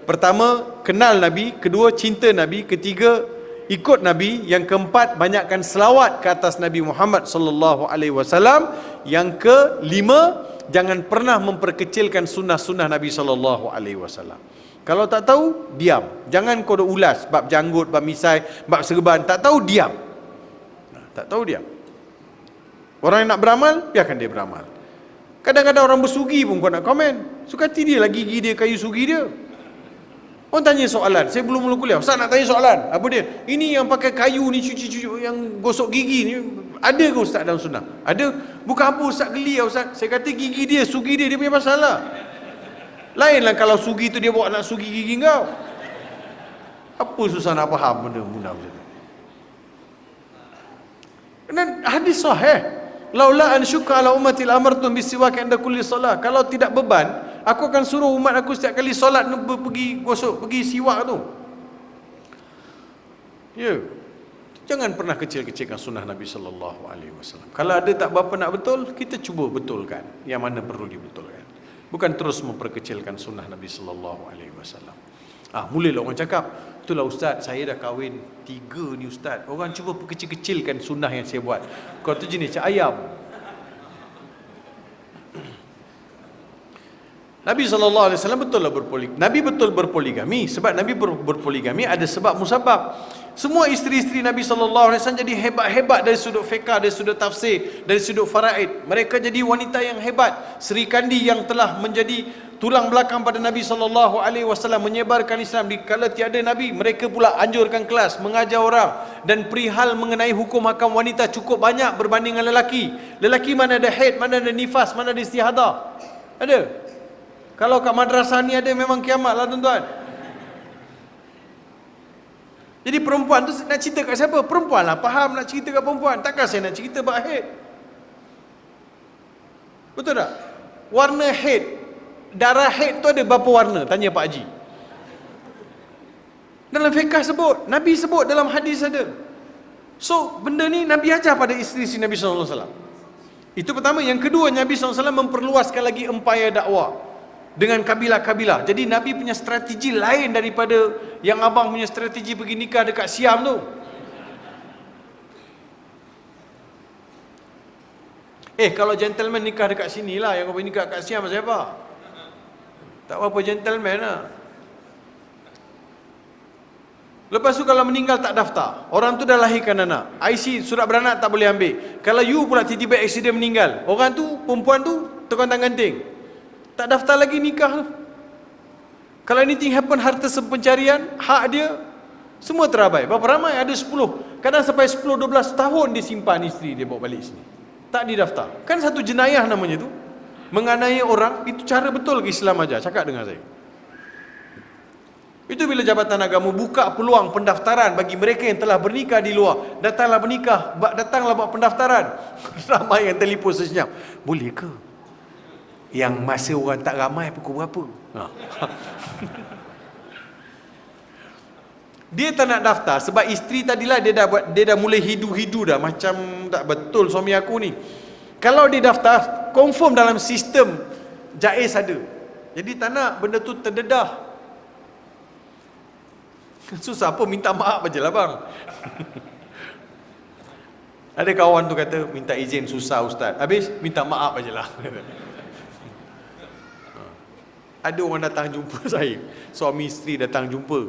pertama kenal Nabi, kedua cinta Nabi, ketiga ikut Nabi, yang keempat banyakkan selawat ke atas Nabi Muhammad sallallahu alaihi wasallam, yang kelima jangan pernah memperkecilkan sunnah-sunnah Nabi sallallahu alaihi wasallam. Kalau tak tahu, diam. Jangan kau dah ulas bab janggut, bab misai, bab serban, tak tahu diam. Tak tahu diam. Orang yang nak beramal, biarkan dia beramal. Kadang-kadang orang bersugi pun kau nak komen. Sukati dia lah, gigi dia, kayu sugi dia. Orang tanya soalan, saya belum mula kuliah, Ustaz nak tanya soalan. Apa dia? Ini yang pakai kayu ni, cuci-cuci, yang gosok gigi ni, ada ke Ustaz dalam sunnah? Ada. Bukan apa Ustaz geli lah Ustaz. Saya kata gigi dia, sugi dia punya masalah. Lainlah kalau sugi tu dia bawa nak sugi gigi kau. Apa susah nak faham benda-benda macam tu? Dan hadis sahih, laula an syukka ala ummati amartum bisiwak inda kulli solat. Kalau tidak beban, aku akan suruh umat aku setiap kali solat pergi gosok, pergi siwak tu. Ya. Jangan pernah kecil-kecilkan sunnah Nabi sallallahu alaihi wasallam. Kalau ada tak berapa nak betul, kita cuba betulkan yang mana perlu dibetulkan. Bukan terus memperkecilkan sunnah Nabi sallallahu alaihi wasallam. Mulalah orang cakap, itulah ustaz, saya dah kahwin 3 ni ustaz. Orang cuba kecil-kecilkan sunnah yang saya buat. Kau tu jenis cak ayam. Nabi sallallahu alaihi wasallam Nabi betul berpoligami. Sebab Nabi berpoligami ada sebab musabab. Semua isteri-isteri Nabi sallallahu alaihi wasallam jadi hebat-hebat dari sudut fiqh, dari sudut tafsir, dari sudut faraid. Mereka jadi wanita yang hebat. Sri Kandi yang telah menjadi tulang belakang pada Nabi sallallahu alaihi wasallam, menyebarkan Islam di kala tiada Nabi, mereka pula anjurkan kelas, mengajar orang, dan perihal mengenai hukum hakam wanita cukup banyak berbanding dengan lelaki. Lelaki mana ada haid, mana ada nifas, mana ada istihadah. Ada. Kalau kat madrasah ni ada, memang kiamat lah tuan-tuan. Jadi perempuan tu nak cerita kat siapa? Perempuan lah faham nak cerita kat perempuan. Takkan saya nak cerita bab haid. Betul tak? Warna haid, darah haid tu ada berapa warna? Tanya Pak Haji. Dalam fiqh sebut, Nabi sebut, dalam hadis ada. So benda ni Nabi ajar pada isteri-isteri Nabi SAW. Itu pertama. Yang kedua, Nabi SAW memperluaskan lagi empayar dakwah dengan kabilah-kabilah. Jadi Nabi punya strategi lain daripada yang abang punya strategi pergi nikah dekat Siam tu. Kalau gentleman nikah dekat sini lah, yang kau pergi nikah dekat Siam pasal apa? Tak apa-apa gentleman lah. Lepas tu kalau meninggal tak daftar, orang tu dah lahirkan anak, IC surat beranak tak boleh ambil. Kalau you pula tiba-tiba accident meninggal, orang tu, perempuan tu tergontang-ganting, tak daftar lagi nikah tu. Kalau anything happen, harta pencarian, hak dia semua terabai. Berapa ramai? Ada 10, kadang sampai 10-12 tahun dia simpan isteri dia bawa balik sini, tak didaftar. Kan satu jenayah namanya tu, menganiaya orang. Itu cara betul ke Islam aja? Cakap dengan saya. Itu bila Jabatan Agama buka peluang pendaftaran bagi mereka yang telah bernikah di luar. Datanglah bernikah, datanglah buat pendaftaran. Ramai yang telefon sesenyap, boleh ke? Yang masa orang tak ramai pukul berapa? Dia tak nak daftar sebab isteri tadilah dia dah mulai hidu-hidu dah, macam tak betul suami aku ni. Kalau dia daftar, confirm dalam sistem JAIS ada. Jadi tak nak benda tu terdedah. Susah apa, minta maaf aje lah bang. Ada kawan tu kata, minta izin susah ustaz, habis minta maaf aje lah. Ada orang datang jumpa saya, suami isteri datang jumpa,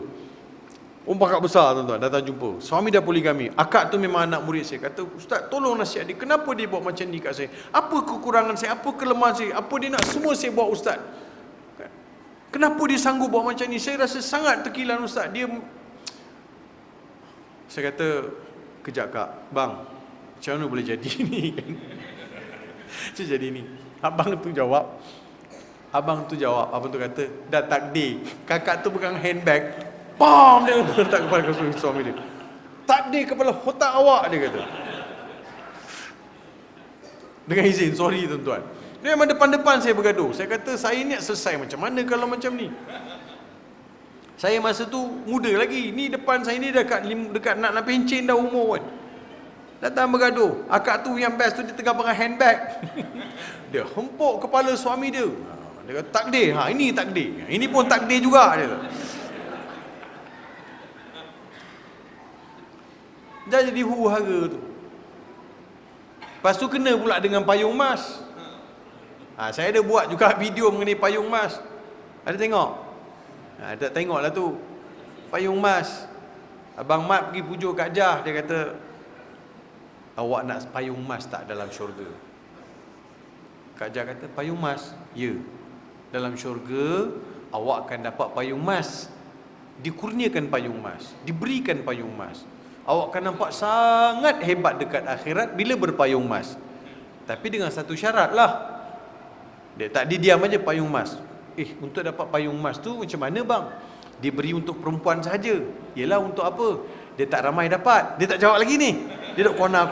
orang pakak besar tuan-tuan, datang jumpa. Suami dah poligami, akak tu memang anak murid saya. Kata, ustaz tolong nasihat dia, kenapa dia buat macam ni kat saya? Apa kekurangan saya, apa kelemahan saya, apa dia nak, semua saya buat ustaz. Kenapa dia sanggup buat macam ni? Saya rasa sangat terkilan ustaz. Saya kata, kejap kak, bang, macam mana boleh jadi ni kan? Macam jadi ni. Abang tu jawab, apa tu kata, dah takdir. Kakak tu pegang handbag, bam, dia letak kepala suami dia. Takdir kepala otak awak, dia kata. Dengan izin, sorry tuan-tuan. Dia memang depan-depan saya bergaduh. Saya kata, saya ni nak selesai macam mana kalau macam ni? Saya masa tu muda lagi. Ni depan saya ni dekat nak pencen dah umur kan. Datang bergaduh. Akak tu yang best tu, dia tengah pegang handbag. Dia hempuk kepala suami dia. Dia kata, takdir. Ini takdir. Ini pun takdir juga, dia kata. Dah jadi huru-hara tu. Lepas tu kena pula dengan payung emas. Saya ada buat juga video mengenai payung emas. Ada tengok? Tak tengok lah tu. Payung emas. Abang Mat pergi pujuk Kak Jah. Dia kata, awak nak payung emas tak dalam syurga? Kak Jah kata, payung emas? Ya. Dalam syurga, awak akan dapat payung emas. Dikurniakan payung emas. Diberikan payung emas. Awak akan nampak sangat hebat dekat akhirat bila berpayung emas. Tapi dengan satu syarat lah. Dia diam aja payung emas. Untuk dapat payung emas tu macam mana bang? Dia beri untuk perempuan saja. Yelah, untuk apa? Dia tak ramai dapat. Dia tak jawab lagi ni. Dia duk kona.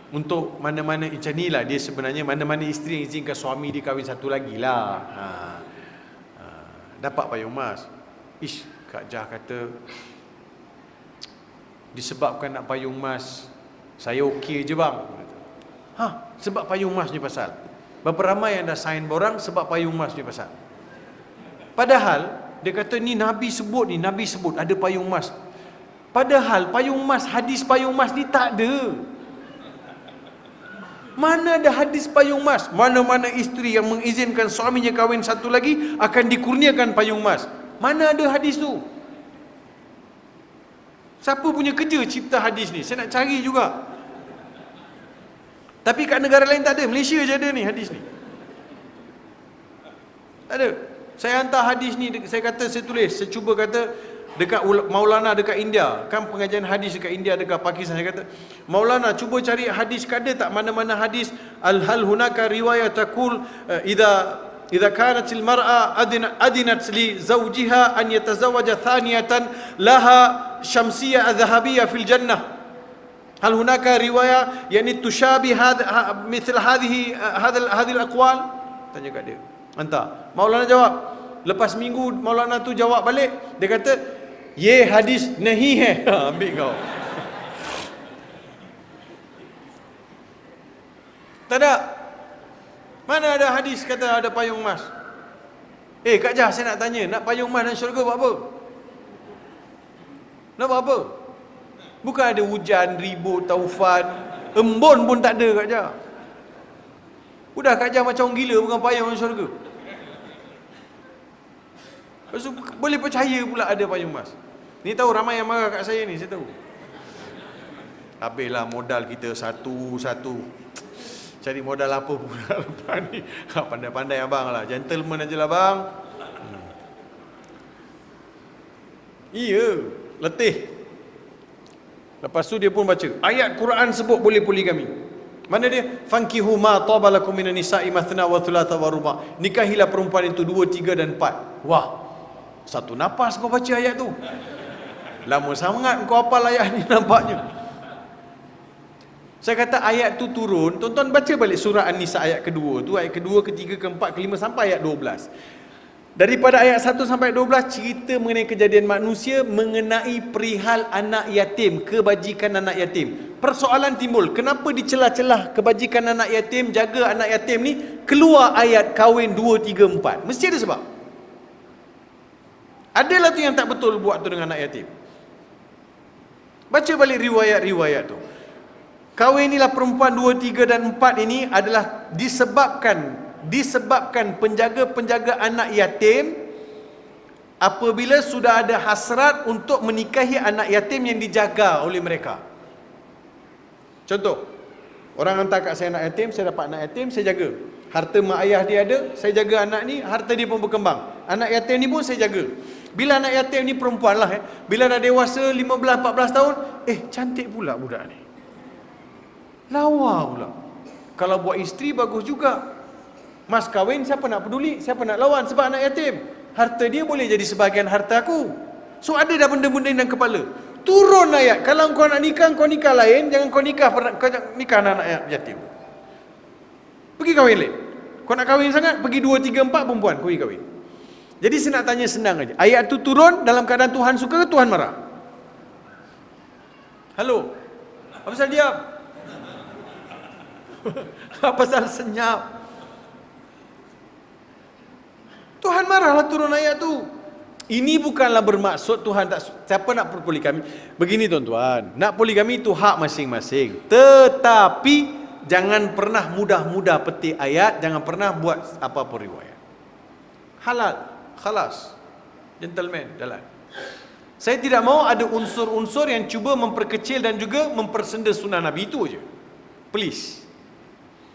Untuk mana-mana macam ni lah dia sebenarnya, mana-mana isteri yang izinkan suami dia kahwin satu lagi lah. Dapat payung emas. Kak Jah kata disebabkan nak payung emas, saya okey je bang. Sebab payung emas ni pasal. Berapa ramai yang dah sign borang sebab payung emas ni pasal. Padahal dia kata ni Nabi sebut ada payung emas. Padahal payung emas, hadis payung emas ni tak ada. Mana ada hadis payung emas? Mana-mana isteri yang mengizinkan suaminya kahwin satu lagi akan dikurniakan payung emas. Mana ada hadis tu? Siapa punya kerja cipta hadis ni? Saya nak cari juga. Tapi kat negara lain tak ada. Malaysia je ada ni hadis ni. Tak ada. Saya hantar hadis ni, saya tulis, saya cuba kata dekat Maulana dekat India, kan pengajian hadis dekat India, dekat Pakistan. Saya kata, Maulana cuba cari hadis, ada tak mana-mana hadis hal hunaka riwayat taqul idza kanat al mar'a adinat li zawjiha an yatazawaja thaniyatan laha syamsiyah adh-dhahabiyyah fil jannah. Hal hunaka riwayat yani tushabi mithl hadhihi hadhihi al-aqwal? Tanya kat dia. Hantar. Maulana jawab. Lepas minggu Maulana tu jawab balik, dia kata, "Ye hadis nahi hai." Ambil kau. Tak ada. Mana ada hadis kata ada payung emas? Kak Jah, saya nak tanya, nak payung emas dalam syurga buat apa? Nak buat apa? Bukan ada hujan, ribut, taufan, embun pun tak ada Kak Jah. Udah Kak Jah macam orang gila bukan payung dalam syurga. Lepas tu boleh percaya pula ada payung emas. Ni tahu ramai yang marah kat saya ni, saya tahu. Habislah modal kita satu-satu. Cari modal apa pula lepas ni. Pandai-pandai abang lah, gentleman aja lah bang. Iya, letih. Lepas tu dia pun baca ayat Quran sebut boleh poligami. Mana dia? Fankihu ma tabalakum minan nisa'i mathna wa thulatha wa ruba'. Nikahilah perempuan itu 2, 3 dan 4. Wah. Satu nafas kau baca ayat tu. Lama sangat kau hafal ayat ni nampaknya. Saya kata ayat tu turun, tuan-tuan baca balik surah An-Nisa ayat kedua tu, ayat kedua, ketiga, keempat, kelima sampai ayat 12. Daripada ayat 1 sampai 12 cerita mengenai kejadian manusia mengenai perihal anak yatim, kebajikan anak yatim. Persoalan timbul, kenapa di celah-celah kebajikan anak yatim, jaga anak yatim ni keluar ayat kahwin 2, 3, 4? Mesti ada sebab. Adalah tu yang tak betul buat tu dengan anak yatim. Baca balik riwayat-riwayat tu. Kahwinilah perempuan 2, 3 dan 4 ini adalah disebabkan penjaga-penjaga anak yatim apabila sudah ada hasrat untuk menikahi anak yatim yang dijaga oleh mereka. Contoh, orang hantar kat saya anak yatim, saya dapat anak yatim, saya jaga. Harta mak ayah dia ada, saya jaga anak ni, harta dia pun berkembang. Anak yatim ni pun saya jaga. Bila anak yatim ni perempuan lah, bila dah dewasa 15-14 tahun, cantik pula budak ni. Lawa pula. Kalau buat isteri bagus juga. Mas kahwin siapa nak peduli, siapa nak lawan, sebab anak yatim. Harta dia boleh jadi sebahagian harta aku. So ada dah benda-benda dalam kepala. Turun ayat, kalau kau nak nikah, kau nikah lain, jangan kau nikah anak yatim. Pergi kahwin lain. Kau nak kahwin sangat, pergi 2, 3, 4 perempuan, kau pergi kahwin. Jadi saya nak tanya senang aja. Ayat tu turun dalam keadaan Tuhan suka ke Tuhan marah? Halo? Apa pasal diam? Apa pasal senyap? Tuhan marahlah turun ayat tu. Ini bukanlah bermaksud Tuhan tak, siapa nak poligami. Begini tuan-tuan, nak poligami itu hak masing-masing. Tetapi jangan pernah mudah-mudah petik ayat, jangan pernah buat apa-apa riwayat. Halal, khalas. Gentleman, jalan. Saya tidak mau ada unsur-unsur yang cuba memperkecil dan juga mempersenda sunnah Nabi, itu aja. Please.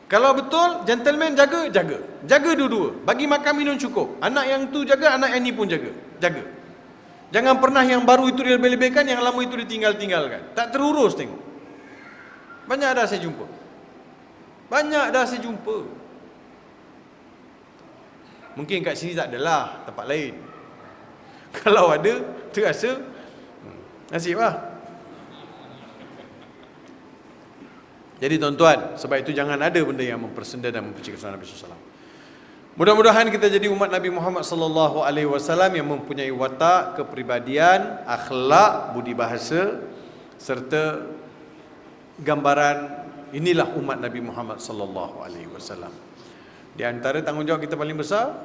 Kalau betul, gentleman jaga, jaga. Jaga dua-dua. Bagi makan minum cukup. Anak yang tu jaga, anak yang ni pun jaga. Jaga. Jangan pernah yang baru itu dilebih-lebihkan, yang lama itu ditinggal-tinggalkan. Tak terurus tengok. Banyak dah saya jumpa. Banyak dah saya jumpa. Mungkin kat sini tak adalah, tempat lain. Kalau ada, terasa Nasib lah. Jadi tuan-tuan, sebab itu jangan ada benda yang mempersenda dan mempercikirkan Nabi SAW. Mudah-mudahan kita jadi umat Nabi Muhammad sallallahu alaihi wasallam yang mempunyai watak, kepribadian, akhlak, budi bahasa serta gambaran inilah umat Nabi Muhammad sallallahu alaihi wasallam. Di antara tanggungjawab kita paling besar,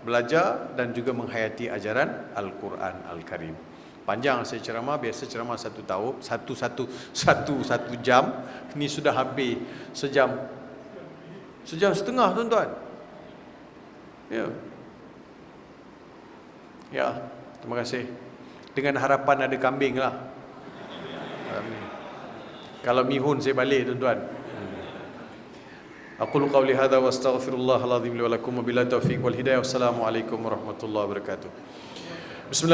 belajar dan juga menghayati ajaran Al-Quran Al-Karim. Panjang saya ceramah, biasa ceramah 1 tahun, satu jam. Ini sudah habis sejam setengah tuan-tuan. Ya, terima kasih. Dengan harapan ada kambing lah. Kalau mihun saya balik tuan-tuan. Aqulu qawli hadha wa astaghfirullahal azim li wa lakum wa billahi taufiq wal hidayah. Wassalamualaikum warahmatullahi wabarakatuh. Bismillahirrahmanirrahim.